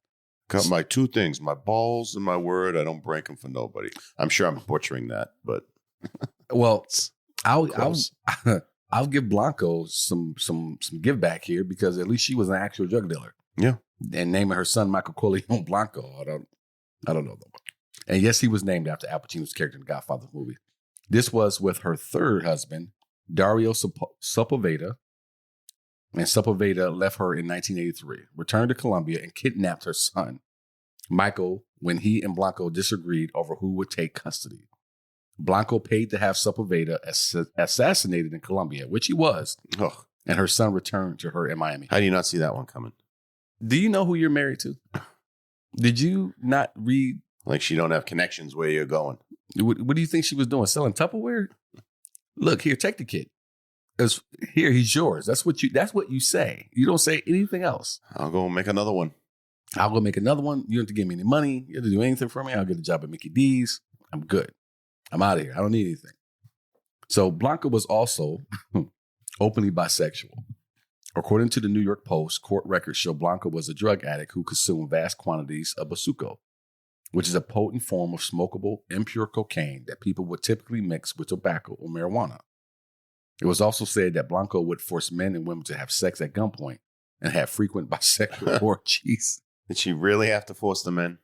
Got my two things, my balls and my word. I don't break them for nobody. I'm sure I'm butchering that, but well, I'll close. I'll give Blanco some give back here because at least she was an actual drug dealer. Yeah. And naming her son Michael Corleone Blanco, I don't know though. And yes, he was named after Al Pacino's character in the Godfather movie. This was with her third husband, Dario Sepulveda. And Sepulveda left her in 1983, returned to Colombia, and kidnapped her son, Michael, when he and Blanco disagreed over who would take custody. Blanco paid to have Sepulveda assassinated in Colombia, which he was, and her son returned to her in Miami. How do you not see that one coming? Do you know who you're married to? Did you not read? Like she don't have connections where you're going. What do you think she was doing? Selling Tupperware? Look, here, take the kid. Here, he's yours. That's what you say. You don't say anything else. I'll go make another one. I'll go make another one. You don't have to give me any money. You don't have to do anything for me. I'll get a job at Mickey D's. I'm good. I'm out of here. I don't need anything. So Blanca was also openly bisexual. According to the New York Post, court records show Blanca was a drug addict who consumed vast quantities of bazuco, which is a potent form of smokable, impure cocaine that people would typically mix with tobacco or marijuana. It was also said that Blanco would force men and women to have sex at gunpoint and have frequent bisexual orgies. Did she really have to force the men?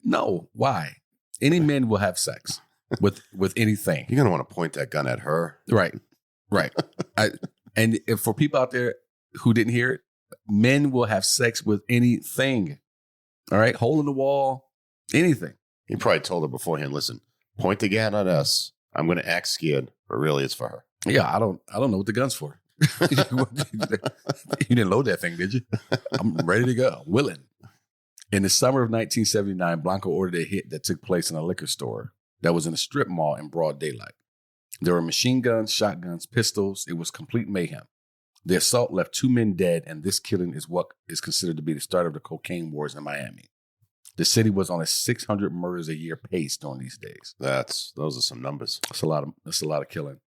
No. Why? Any men will have sex with anything. You're gonna want to point that gun at her, right? And if for people out there who didn't hear it, men will have sex with anything. All right, hole in the wall, anything. He probably told her beforehand. Listen, point the gun at us. I'm going to act scared, but really it's for her. Yeah, I don't know what the gun's for. You didn't load that thing, did you? I'm ready to go. I'm willing. In the summer of 1979, Blanco ordered a hit that took place in a liquor store that was in a strip mall in broad daylight. There were machine guns, shotguns, pistols. It was complete mayhem. The assault left 2 men dead, and this killing is what is considered to be the start of the cocaine wars in Miami. The city was on a 600 murders a year pace during these days. Those are some numbers. That's a lot of killing.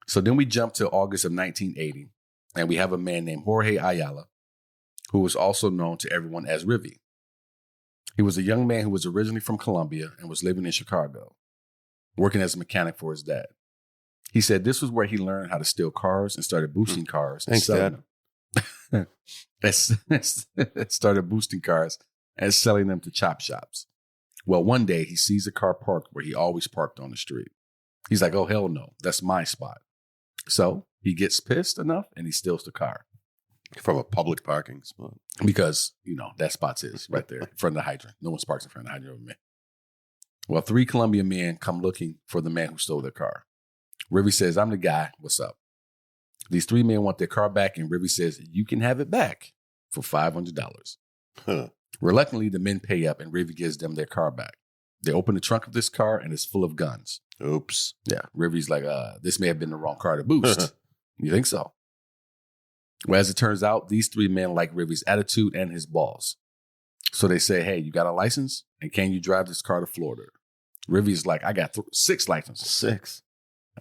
So then we jump to August of 1980, and we have a man named Jorge Ayala, who was also known to everyone as Rivy. He was a young man who was originally from Colombia and was living in Chicago, working as a mechanic for his dad. He said this was where he learned how to steal cars and started boosting cars. Thanks, Dad. Started boosting cars and selling them to chop shops. Well, one day he sees a car parked where he always parked on the street. He's like, oh, hell no, that's my spot. So he gets pissed enough and he steals the car. From a public parking spot. Because, that spot's his right there in front of the hydrant. No one parks in front of the hydrant over me. Well, 3 Colombian men come looking for the man who stole their car. Rivy says, I'm the guy. What's up? These 3 men want their car back, and Rivy says, you can have it back for $500. Huh. Reluctantly, the men pay up, and Rivy gives them their car back. They open the trunk of this car, and it's full of guns. Oops. Yeah, Rivy's like, this may have been the wrong car to boost. You think so? Well, as it turns out, these 3 men like Rivy's attitude and his balls. So they say, hey, you got a license? And can you drive this car to Florida? Rivy's like, I got 6 licenses. 6?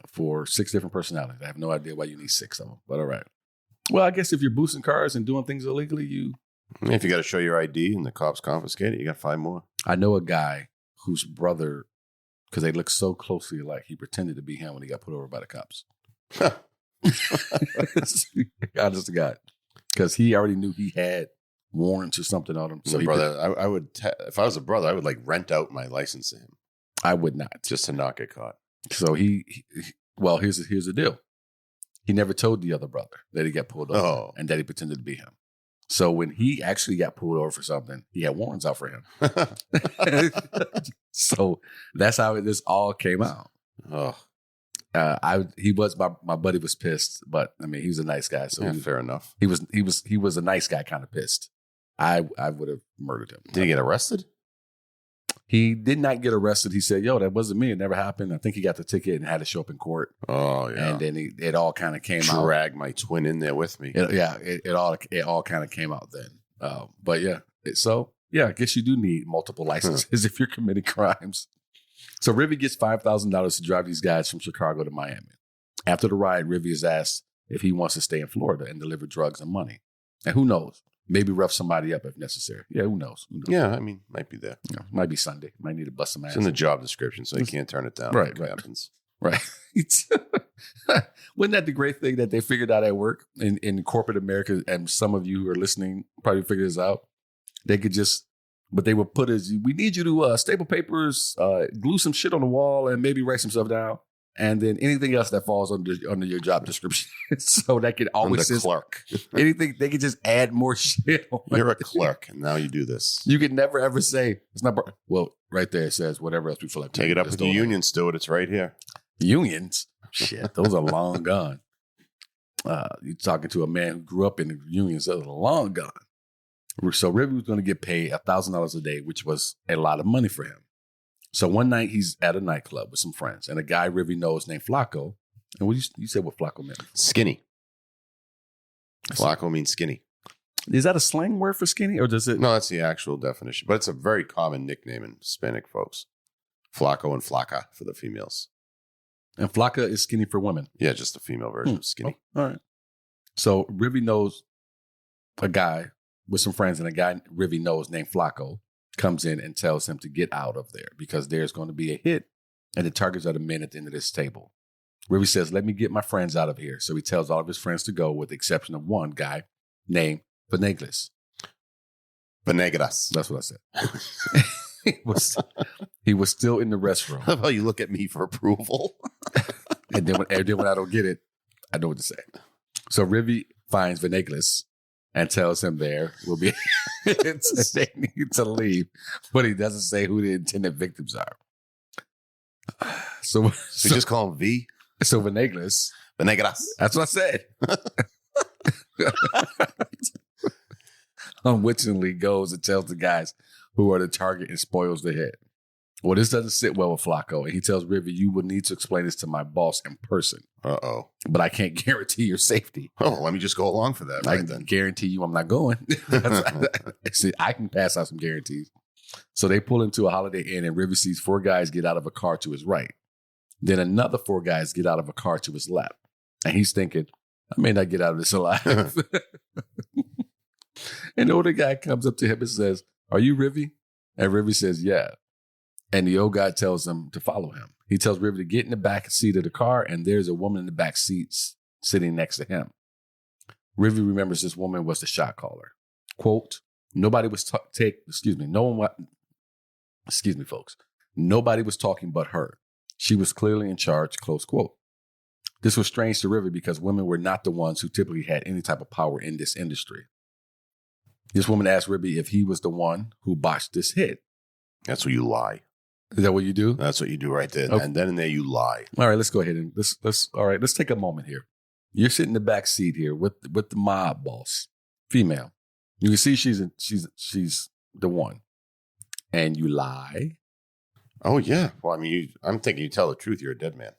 For 6 different personalities. I have no idea why you need 6 of them, but all right. Well, I guess if you're boosting cars and doing things illegally, if you got to show your ID and the cops confiscate it, you got 5 more. I know a guy whose brother, because they look so closely alike, he pretended to be him when he got put over by the cops. Honest to God. Because he already knew he had warrants or something on him. So I would, if I was a brother, I would like rent out my license to him. I would not. Just to not get caught. So here's the deal. He never told the other brother that he got pulled over and that he pretended to be him. So when he actually got pulled over for something, he had warrants out for him. So that's how this all came out. Oh, my buddy was pissed, but I mean, he was a nice guy. So fair enough. He was a nice guy, kind of pissed. I would have murdered him. Did he get arrested? He did not get arrested. He said, yo, that wasn't me. It never happened. I think he got the ticket and had to show up in court. Oh, yeah. And then it all kind of came out. Drag my twin in there with me. It all kind of came out then. But yeah. yeah, I guess you do need multiple licenses if you're committing crimes. So Rivy gets $5,000 to drive these guys from Chicago to Miami. After the ride, Rivy is asked if he wants to stay in Florida and deliver drugs and money. And who knows? Maybe rough somebody up if necessary. Yeah, who knows? Yeah, I mean, might be there. Yeah, might be Sunday. Might need to bust some ass. It's in the job description, so you can't turn it down. Right, What happens. Right. Wasn't that the great thing that they figured out at work in corporate America? And some of you who are listening probably figured this out. They could just, but they would put as, we need you to staple papers, glue some shit on the wall, and maybe write some stuff down. And then anything else that falls under your job description. So that could always I'm the clerk. Anything, they could just add more shit on. You're a clerk, and now you do this. You could never ever say it's not. Well, right there it says whatever else we feel like. Take it up with the union, Stuart. It's right here. Unions, shit, those are long gone. You're talking to a man who grew up in the unions; those are long gone. So Rivy was going to get paid $1,000 a day, which was a lot of money for him. So one night he's at a nightclub with some friends, and a guy Rivy knows named Flacco. And what you said what Flacco meant? Skinny. Flacco means skinny. Is that a slang word for skinny, or does it? No, that's the actual definition. But it's a very common nickname in Hispanic folks. Flacco and Flaca for the females. And Flaca is skinny for women. Yeah, just the female version of skinny. Oh, all right. So Rivy knows a guy with some friends, and a guy Rivy knows named Flacco comes in and tells him to get out of there because there's going to be a hit, and the targets are the men at the end of this table. Rivy says, let me get my friends out of here. So he tells all of his friends to go, with the exception of one guy named Venegas. Venegas. That's what I said. he was still in the restroom. How about you look at me for approval? and then when I don't get it, I know what to say. So Rivy finds Venegas and tells him there will be they need to leave, but he doesn't say who the intended victims are. So you just call him V? So Venegas. That's what I said. Unwittingly goes and tells the guys who are the target and spoils the hit. Well, this doesn't sit well with Flacco, and he tells Rivy, you will need to explain this to my boss in person. Uh-oh. But I can't guarantee your safety. Oh, let me just go along for that. I can guarantee you I'm not going. See, I can pass out some guarantees. So they pull him to a Holiday Inn, and Rivy sees 4 guys get out of a car to his right. Then another 4 guys get out of a car to his left. And he's thinking, I may not get out of this alive. And the older guy comes up to him and says, are you Rivy? And Rivy says, yeah. And the old guy tells him to follow him. He tells Rivy to get in the back seat of the car, and there's a woman in the back seat sitting next to him. Rivy remembers this woman was the shot caller. Quote, nobody was folks. Nobody was talking but her. She was clearly in charge, close quote. This was strange to Rivy because women were not the ones who typically had any type of power in this industry. This woman asked Rivy if he was the one who botched this hit. That's what you lie. Is that what you do? That's what you do right there. Okay. And then and there you lie. All right, let's go ahead and let's take a moment here. You're sitting in the back seat here with the mob boss, female. You can see she's the one, and you lie. Oh yeah. Well, I mean, I'm thinking you tell the truth, you're a dead man.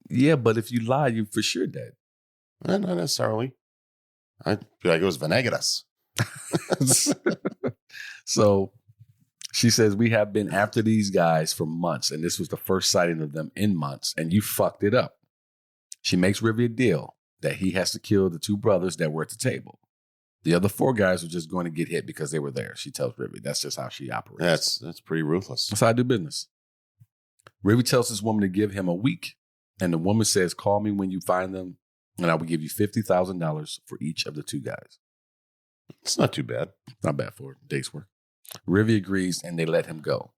Yeah, but if you lie, you're for sure dead. Not necessarily. I'd be like, it was Venegas. So she says, we have been after these guys for months, and this was the first sighting of them in months, and you fucked it up. She makes Rivy a deal that he has to kill the 2 brothers that were at the table. The other 4 guys are just going to get hit because they were there. She tells Rivy. That's just how she operates. That's pretty ruthless. That's how I do business. Rivy tells this woman to give him a week, and the woman says, call me when you find them, and I will give you $50,000 for each of the 2 guys. It's not too bad. Not bad for a day's work. Rivy agrees, and they let him go.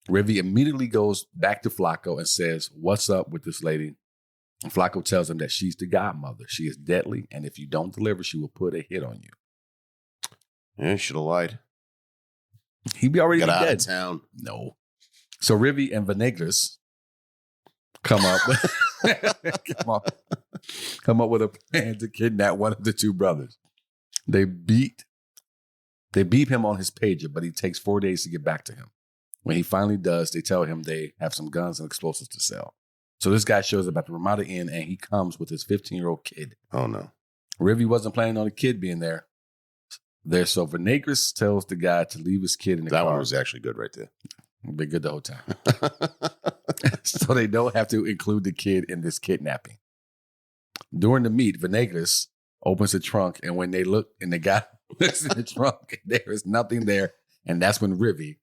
Rivy immediately goes back to Flacco and says, what's up with this lady? And Flacco tells him that she's the godmother. She is deadly, and if you don't deliver, she will put a hit on you. Yeah, you should have lied. He'd be already Get out dead. of town. No. So Rivy and Venegas come up with a plan to kidnap one of the 2 brothers. They beat him on his pager, but he takes 4 days to get back to him. When he finally does, they tell him they have some guns and explosives to sell. So this guy shows up at the Ramada Inn, and he comes with his 15-year-old kid. Oh, no. Rivy wasn't planning on the kid being there. So Venegas tells the guy to leave his kid in the car. That one was actually good right there. Been good the whole time. So they don't have to include the kid in this kidnapping. During the meet, Venegas opens the trunk, and when they look, and the guy looks in the trunk, there is nothing there. And that's when Rivy,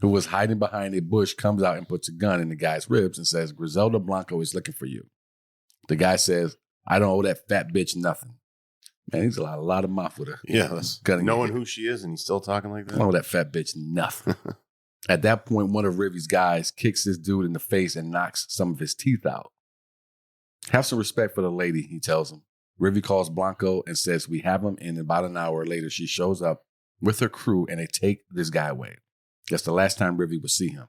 who was hiding behind a bush, comes out and puts a gun in the guy's ribs and says, Griselda Blanco is looking for you. The guy says, I don't owe that fat bitch nothing. Man, he's a lot of mouth with her. Yeah, knowing who she is, and he's still talking like that. I don't owe that fat bitch nothing. At that point, one of Rivy's guys kicks this dude in the face and knocks some of his teeth out. Have some respect for the lady, he tells him. Rivy calls Blanco and says, we have him, and about an hour later, she shows up with her crew, and they take this guy away. That's the last time Rivy would see him.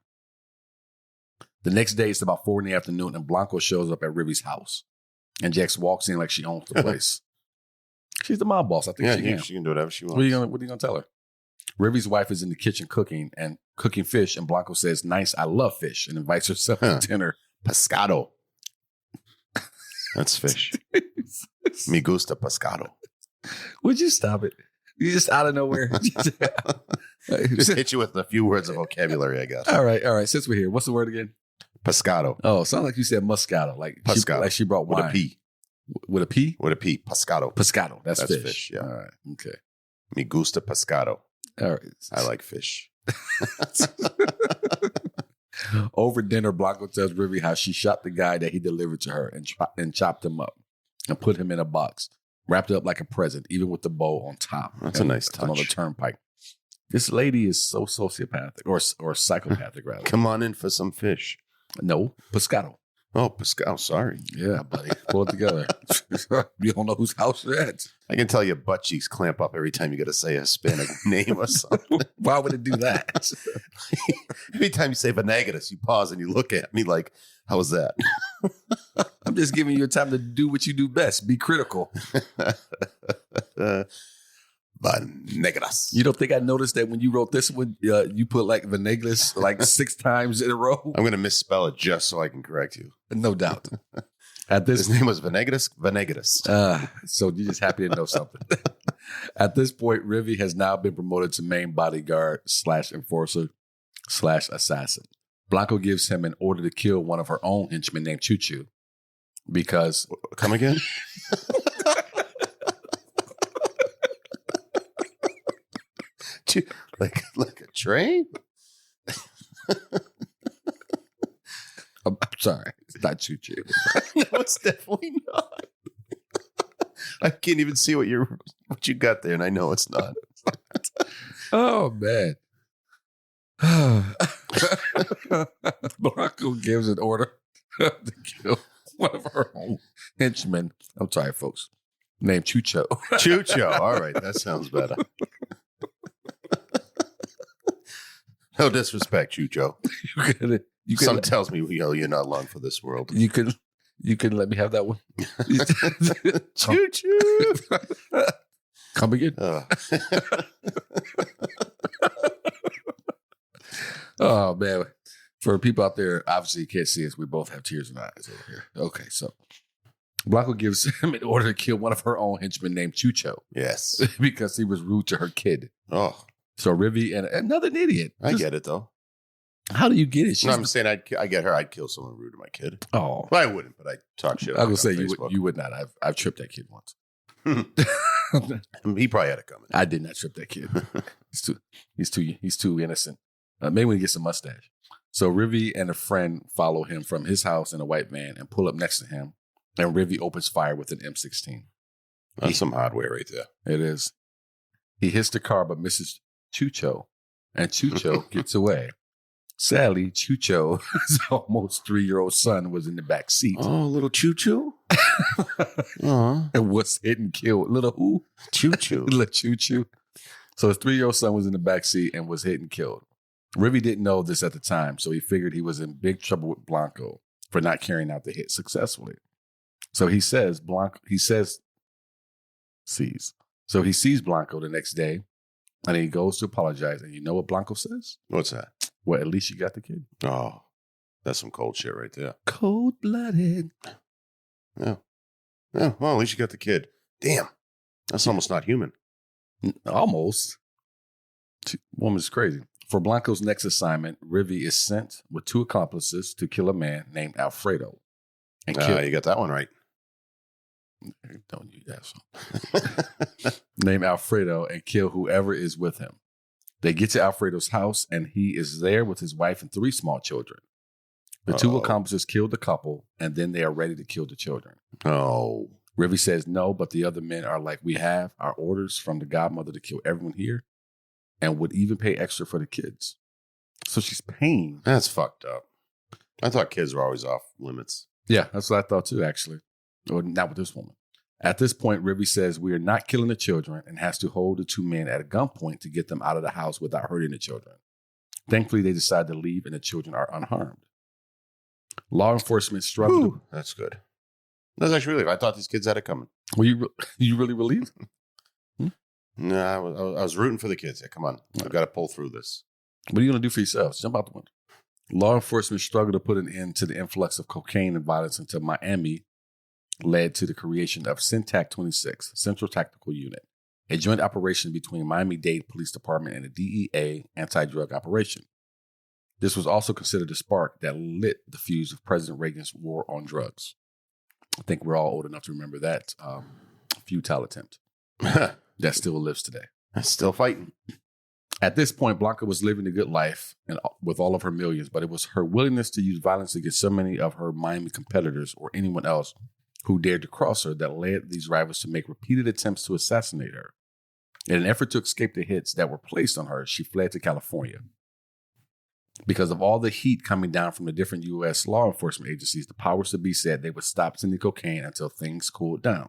The next day, it's about 4 p.m, and Blanco shows up at Rivy's house. And Jax walks in like she owns the place. She's the mob boss. I think she can do whatever she wants. What are you gonna tell her? Rivy's wife is in the kitchen cooking fish, and Blanco says, nice, I love fish, and invites herself to dinner. Pescado. That's fish. Me gusta pescado. Would you stop it? You just out of nowhere. Just hit you with a few words of vocabulary, I guess. All right. Since we're here, what's the word again? Pescado. Oh, sounds like you said Moscato. Like Pescado. She brought wine. With a P. With a P? With a P. Pescado. Pescado. That's fish. Yeah. All right. Okay. Me gusta pescado. All right. I like fish. Over dinner, Blanco tells Rivy how she shot the guy that he delivered to her and chopped him up and put him in a box, wrapped up like a present, even with the bow on top. That's a nice touch. On the turnpike. This lady is so sociopathic or psychopathic, rather. Come on in for some fish. No, pescado. Oh, pescado. Sorry. Yeah, buddy. Pull it together. You don't know whose house you're at. I can tell your butt cheeks clamp up every time you got to say a Hispanic name or something. Why would it do that? Every time you say Venegas, you pause and you look at me like, how was that? I'm just giving you time to do what you do best. Be critical. Venegas. You don't think I noticed that when you wrote this one, you put like Venegas like 6 times in a row? I'm going to misspell it just so I can correct you. No doubt. His name was Venegas. So you're just happy to know something. At this point, Rivy has now been promoted to main bodyguard / enforcer / assassin. Blanco gives him an order to kill one of her own henchmen named Choo Choo because... Come again? like a train? I'm sorry. It's not Choo Choo. No, it's definitely not. I can't even see what you got there, and I know it's not. Oh, man. Blanco gives an order to kill one of her own henchmen. I'm sorry, folks. Named Chucho. Chucho. All right. That sounds better. No disrespect, Chucho. Something tells me you're not long for this world. You can let me have that one. Choo-choo. Come again. Oh, man. For people out there, obviously you can't see us. We both have tears in our eyes over here. Okay, so Blanco gives him an order to kill one of her own henchmen named Chucho. Yes. Because he was rude to her kid. Oh. So Rivy and another idiot. I get it, though. How do you get it? No, I'm saying I get her. I'd kill someone rude to my kid. Oh. Well, I wouldn't, but I'd talk shit. I was going to say you would not. I've tripped that kid once. He probably had it coming. I did not trip that kid. He's too innocent. Maybe when he gets a mustache. So Rivy and a friend follow him from his house in a white van and pull up next to him. And Rivy opens fire with an M16. That's some hardware right there. It is. He hits the car but misses Chucho. And Chucho gets away. Sadly, Chucho's almost 3-year-old son was in the back seat. Oh, little Choo-choo? And was hit and killed. Little who? Choo-choo. Little Choo-choo. So his 3-year-old son was in the back seat and was hit and killed. Rivy didn't know this at the time, so he figured he was in big trouble with Blanco for not carrying out the hit successfully. So he sees Blanco the next day, and he goes to apologize. And you know what Blanco says? What's that? Well, at least you got the kid. Oh, that's some cold shit right there. Cold-blooded. Yeah. Yeah, well, at least you got the kid. Damn. That's almost not human. Almost. Woman's crazy. For Blanco's next assignment, Rivi is sent with 2 accomplices to kill a man named Alfredo. And You got that one right. Don't you asshole. Named Alfredo and kill whoever is with him. They get to Alfredo's house and he is there with his wife and 3 small children. The 2 accomplices kill the couple and then they are ready to kill the children. Oh. Rivi says no, but the other men are like, we have our orders from the godmother to kill everyone here and would even pay extra for the kids. So she's paying. That's fucked up. I thought kids were always off limits. Yeah, that's what I thought too, actually. Or not with this woman. At this point, Rivi says we are not killing the children and has to hold the 2 men at a gunpoint to get them out of the house without hurting the children. Thankfully, they decide to leave and the children are unharmed. Law enforcement struggled. That's good. That's actually really. I thought these kids had it coming. Well, you really relieved? No, I was rooting for the kids. Yeah, come on. I've got to pull through this. What are you going to do for yourselves? Jump out the window. Law enforcement struggled to put an end to the influx of cocaine and violence until Miami led to the creation of Syntac 26, Central Tactical Unit, a joint operation between Miami-Dade Police Department and the DEA anti-drug operation. This was also considered the spark that lit the fuse of President Reagan's war on drugs. I think we're all old enough to remember that futile attempt that still lives today. Still fighting. At this point, Blanca was living a good life and with all of her millions, but it was her willingness to use violence against so many of her Miami competitors or anyone else who dared to cross her that led these rivals to make repeated attempts to assassinate her. In an effort to escape the hits that were placed on her, she fled to California. Because of all the heat coming down from the different U.S. law enforcement agencies, the powers that be said they would stop sending cocaine until things cooled down.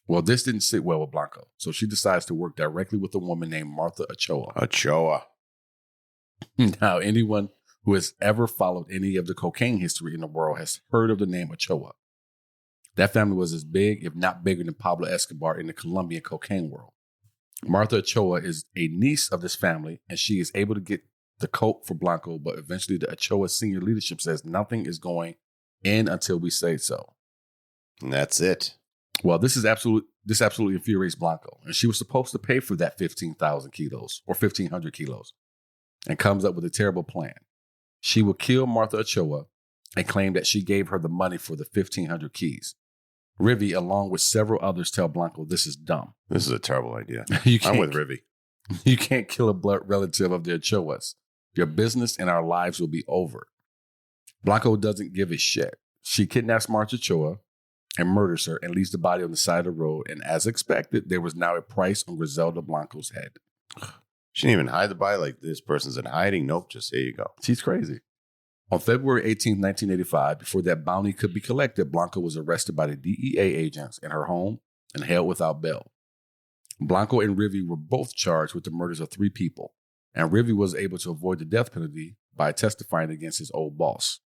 Well, this didn't sit well with Blanco, so she decides to work directly with a woman named Martha Ochoa. Ochoa. Now, anyone who has ever followed any of the cocaine history in the world has heard of the name Ochoa. That family was as big, if not bigger, than Pablo Escobar in the Colombian cocaine world. Martha Ochoa is a niece of this family, and she is able to get the coat for Blanco, but eventually the Ochoa senior leadership says nothing is going in until we say so. And that's it. Well, this absolutely infuriates Blanco, and she was supposed to pay for that 15,000 kilos or 1,500 kilos, and comes up with a terrible plan. She will kill Martha Ochoa and claim that she gave her the money for the 1,500 keys. Rivi, along with several others, tell Blanco this is dumb. This is a terrible idea. I'm with Rivi. You can't kill a blood relative of the Ochoas. Your business and our lives will be over. Blanco doesn't give a shit. She kidnaps Martha Ochoa and murders her and leaves the body on the side of the road. And as expected, there was now a price on Griselda Blanco's head. She didn't even hide the body like this person's in hiding. Nope, just here you go. She's crazy. On February 18, 1985, before that bounty could be collected, Blanco was arrested by the DEA agents in her home and held without bail. Blanco and Rivi were both charged with the murders of 3 people, and Rivi was able to avoid the death penalty by testifying against his old boss.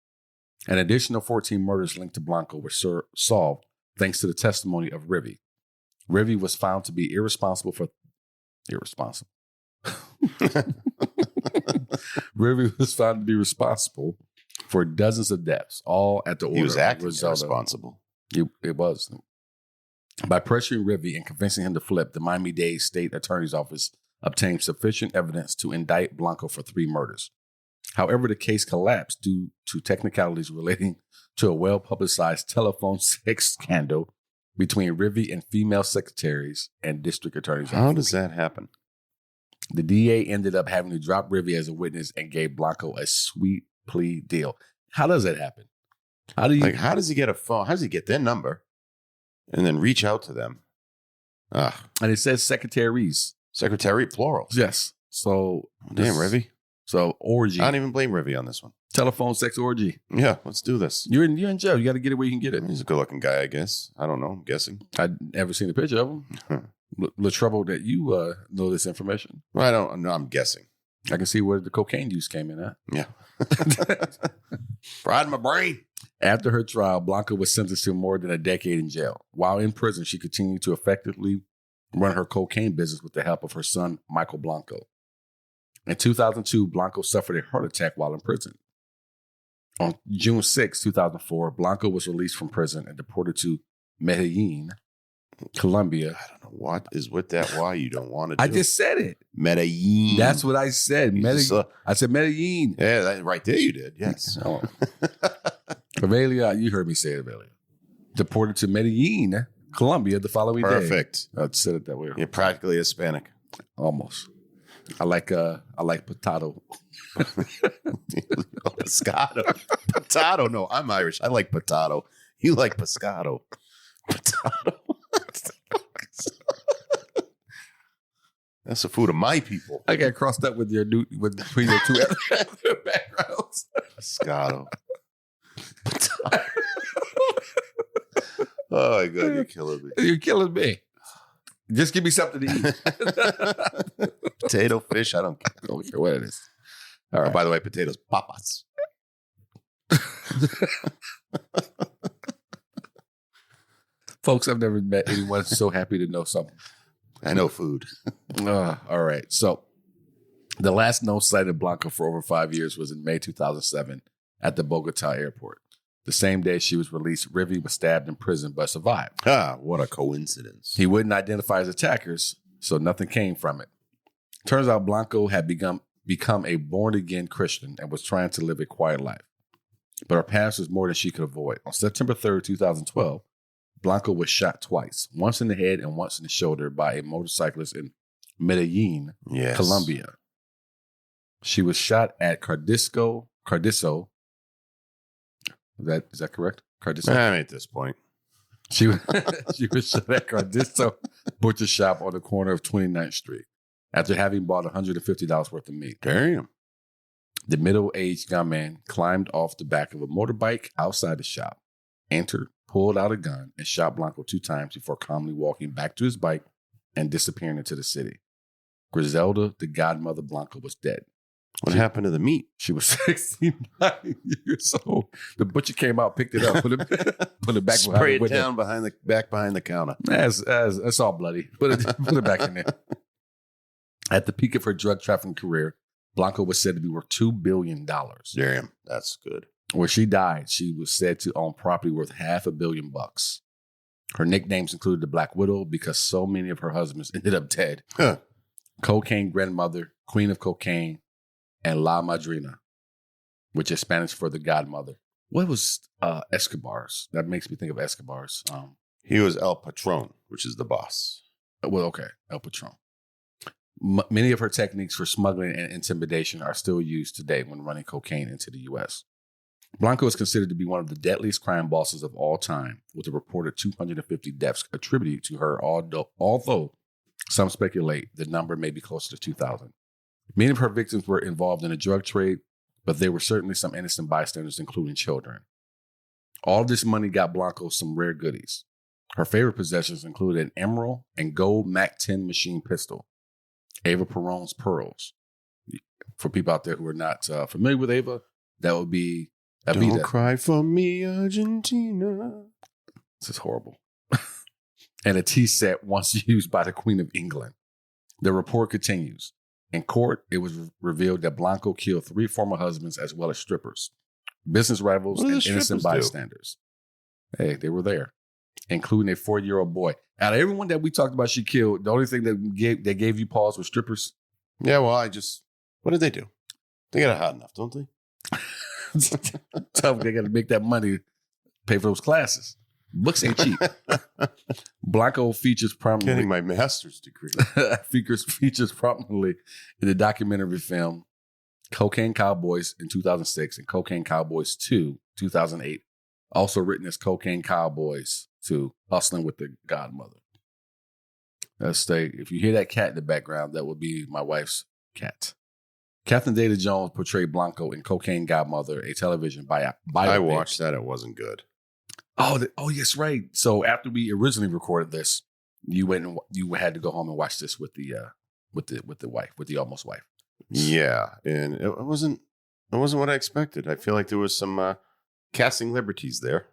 An additional 14 murders linked to Blanco were solved thanks to the testimony of Rivi. Rivi was found to be irresponsible. Rivi was found to be responsible for dozens of deaths, all at the order He was acting of Griselda. irresponsible. It was. By pressuring Rivi and convincing him to flip, the Miami-Dade State Attorney's Office obtained sufficient evidence to indict Blanco for 3 murders. However, the case collapsed due to technicalities relating to a well-publicized telephone sex scandal between Rivi and female secretaries and district attorneys. How does that happen? The DA ended up having to drop Rivi as a witness and gave Blanco a sweet plea deal. How does that happen? How does he get a phone? How does he get their number and then reach out to them? And it says secretaries. Secretary, plural. Yes. So damn, Rivi. So orgy. I don't even blame Rivi on this one. Telephone sex orgy. Yeah, let's do this. You're in jail. You got to get it where you can get it. He's a good-looking guy, I guess. I don't know. I'm guessing. I'd never seen a picture of him. The trouble that you know this information. Well, I don't know. I'm guessing. I can see where the cocaine use came in at. Yeah. Fried my brain. After her trial, Blanca was sentenced to more than a decade in jail. While in prison, she continued to effectively run her cocaine business with the help of her son, Michael Blanco. In 2002, Blanco suffered a heart attack while in prison. On June 6, 2004, Blanco was released from prison and deported to Medellin, Colombia. I don't know what is with that. Why you don't want to do I just said it. Medellin. That's what I said. Medellin. I said Medellin. Yeah, right there you did. Yes. Oh. Avelia, you heard me say it, Avelia. Deported to Medellin, Colombia the following day. Perfect. I said it that way. You're practically Hispanic. Almost. I like potato. Pescado. Potato. No, I'm Irish. I like potato. You like pescado. Potato. That's the food of my people. I got crossed up with between your two other backgrounds. Pescado. Potato. Oh my God, you're killing me. You're killing me. Just give me something to eat. Potato, fish, I don't care. I don't care what it is. All right. Oh, by the way, potatoes, papas. Folks, I've never met anyone so happy to know something. I know food. All right. So the last known sight of Blanca for over 5 years was in May 2007 at the Bogota airport. The same day she was released, Rivi was stabbed in prison but survived. Ah, what a coincidence. He wouldn't identify his attackers, so nothing came from it. Turns out Blanco had become a born-again Christian and was trying to live a quiet life. But her past was more than she could avoid. On September 3rd, 2012, Blanco was shot twice, once in the head and once in the shoulder by a motorcyclist in Medellin, Colombia. She was shot at Cardizo. Is that correct? Cardizo. At this point. She was shot at Cardizo Butcher Shop on the corner of 29th Street after having bought $150 worth of meat. Damn. The middle-aged gunman climbed off the back of a motorbike outside the shop, entered, pulled out a gun, and shot Blanco 2 times before calmly walking back to his bike and disappearing into the city. Griselda, the godmother Blanco, was dead. What happened to the meat? She was 69 years old. The butcher came out, picked it up, put it back Spray it down behind the counter. That's all bloody. Put it back in there. At the peak of her drug trafficking career, Blanco was said to be worth $2 billion. Damn, that's good. When she died, she was said to own property worth $500 million. Her nicknames included the Black Widow because so many of her husbands ended up dead. Huh. Cocaine Grandmother, Queen of Cocaine, and La Madrina, which is Spanish for the godmother. What was Escobar's? That makes me think of Escobar's. He was El Patron, which is the boss. Well, okay, El Patron. Many of her techniques for smuggling and intimidation are still used today when running cocaine into the U.S. Blanco is considered to be one of the deadliest crime bosses of all time, with a reported 250 deaths attributed to her, although some speculate the number may be closer to 2,000. Many of her victims were involved in the drug trade, but there were certainly some innocent bystanders, including children. All this money got Blanco some rare goodies. Her favorite possessions included an emerald and gold MAC-10 machine pistol, Eva Perón's pearls. For people out there who are not familiar with Eva, that would be Evita. Don't cry for me, Argentina. This is horrible. And a tea set once used by the Queen of England. The report continues. In court, it was revealed that Blanco killed 3 former husbands as well as strippers, business rivals, and innocent bystanders. Hey, they were there, including a 4-year-old boy. Out of everyone that we talked about she killed, the only thing that gave you pause was strippers. Yeah, well, what did they do? They got it hot enough, don't they? Tough. They got to make that money, pay for those classes. Books ain't cheap. Blanco features prominently. Getting my master's degree. features prominently in the documentary film Cocaine Cowboys in 2006 and Cocaine Cowboys 2, 2008. Also written as Cocaine Cowboys 2, Hustling with the Godmother. If you hear that cat in the background, that would be my wife's cat. Catherine Zeta-Jones portrayed Blanco in Cocaine Godmother, a television biopic. I watched that. It wasn't good. Oh, yes, right. So after we originally recorded this, you had to go home and watch this with the wife, with the almost wife. Yeah, and it wasn't what I expected. I feel like there was some casting liberties there.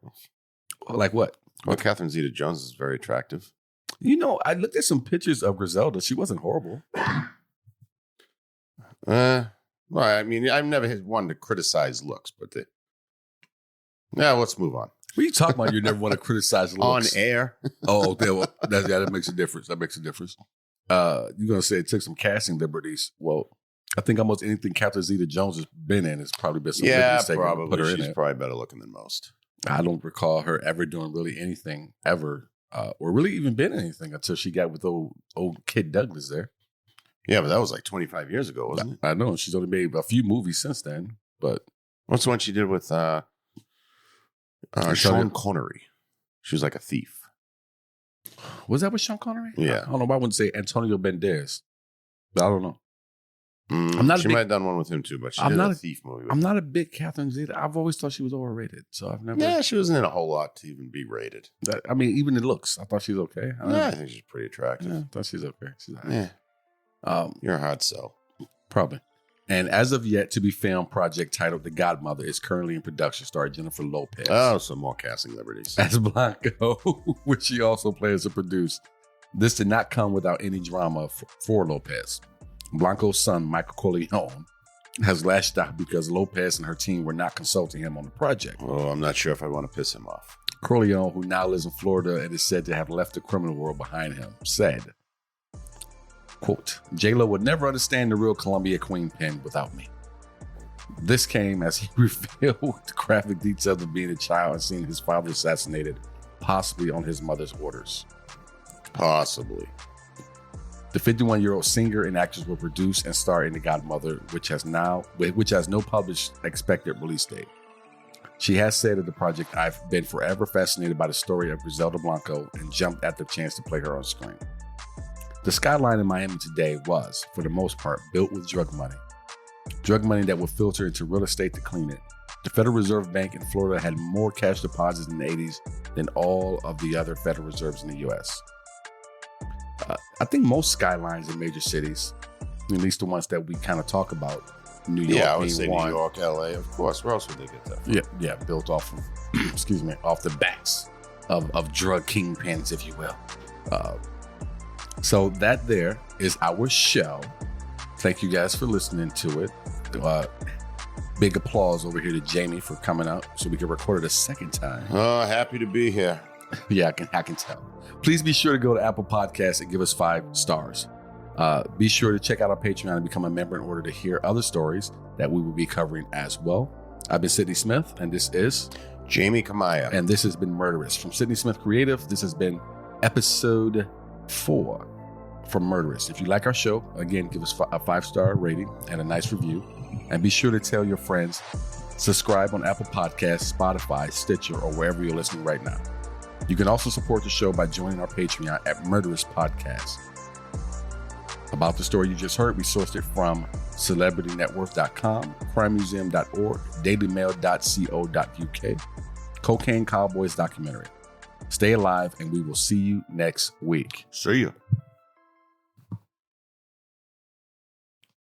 Like what? Well, Catherine Zeta-Jones is very attractive. You know, I looked at some pictures of Griselda. She wasn't horrible. Well, I mean, I've never had one to criticize looks, but let's move on. What are you talking about? You never want to criticize looks. On air. Oh, okay, well, that makes a difference. That makes a difference. You're going to say it took some casting liberties. Well, I think almost anything Catherine Zeta-Jones has been in has probably been some liberties taken to put her in She's it. probably better looking than most. I don't recall her ever doing really anything ever, or really even been in anything until she got with old Kid Douglas there. Yeah, but that was like 25 years ago, wasn't it? I know. She's only made a few movies since then, but What's the one she did with Sean Connery? She was like a thief. Was that with Sean Connery? Yeah. I don't know why I wouldn't say Antonio Banderas, but I don't know. She might have done one with him too, but she did a thief movie. I'm not a big Catherine Zeta. I've always thought she was overrated, so I've never. Yeah, she wasn't in a whole lot to even be rated. I mean, even the looks, I thought she was okay. I think she's pretty attractive. Yeah, I thought she's okay. She's all right. Yeah. You're a hard sell. Probably. And as of yet to be filmed project titled The Godmother is currently in production, starring Jennifer Lopez. Oh, some more casting liberties. As Blanco, which she also plans to produce. This did not come without any drama for Lopez. Blanco's son, Michael Corleone, has lashed out because Lopez and her team were not consulting him on the project. Oh, I'm not sure if I want to piss him off. Corleone, who now lives in Florida and is said to have left the criminal world behind him, said, quote, J-Lo would never understand the real Columbia Queen pen without me. This came as he revealed the graphic details of being a child and seeing his father assassinated, possibly on his mother's orders. Possibly. The 51-year-old singer and actress will produce and star in The Godmother, which has no published expected release date. She has said of the project, I've been forever fascinated by the story of Griselda Blanco and jumped at the chance to play her on screen. The skyline in Miami today was, for the most part, built with drug money. Drug money that would filter into real estate to clean it. The Federal Reserve Bank in Florida had more cash deposits in the 80s than all of the other Federal Reserves in the U.S. I think most skylines in major cities, at least the ones that we kind of talk about, New York I would say one. New York, LA, of course. Where else would they get that from? Yeah, built off of, off the backs of drug kingpins, if you will. So that there is our show. Thank you guys for listening to it. Big applause over here to Jamie for coming out so we can record it a second time. Oh, happy to be here. Yeah, I can tell. Please be sure to go to Apple Podcasts and give us 5 stars. Be sure to check out our Patreon and become a member in order to hear other stories that we will be covering as well. I've been Sidney Smith, and this is Jamie Kamaya. And this has been Murderous. From Sidney Smith Creative, this has been episode 4 from Murderous. If you like our show, again, give us a 5-star rating and a nice review. And be sure to tell your friends. Subscribe on Apple Podcasts, Spotify, Stitcher, or wherever you're listening right now. You can also support the show by joining our Patreon at Murderous Podcast. About the story you just heard, we sourced it from CelebrityNetworth.com, CrimeMuseum.org, DailyMail.co.uk, Cocaine Cowboys documentary. Stay alive, and we will see you next week. See you.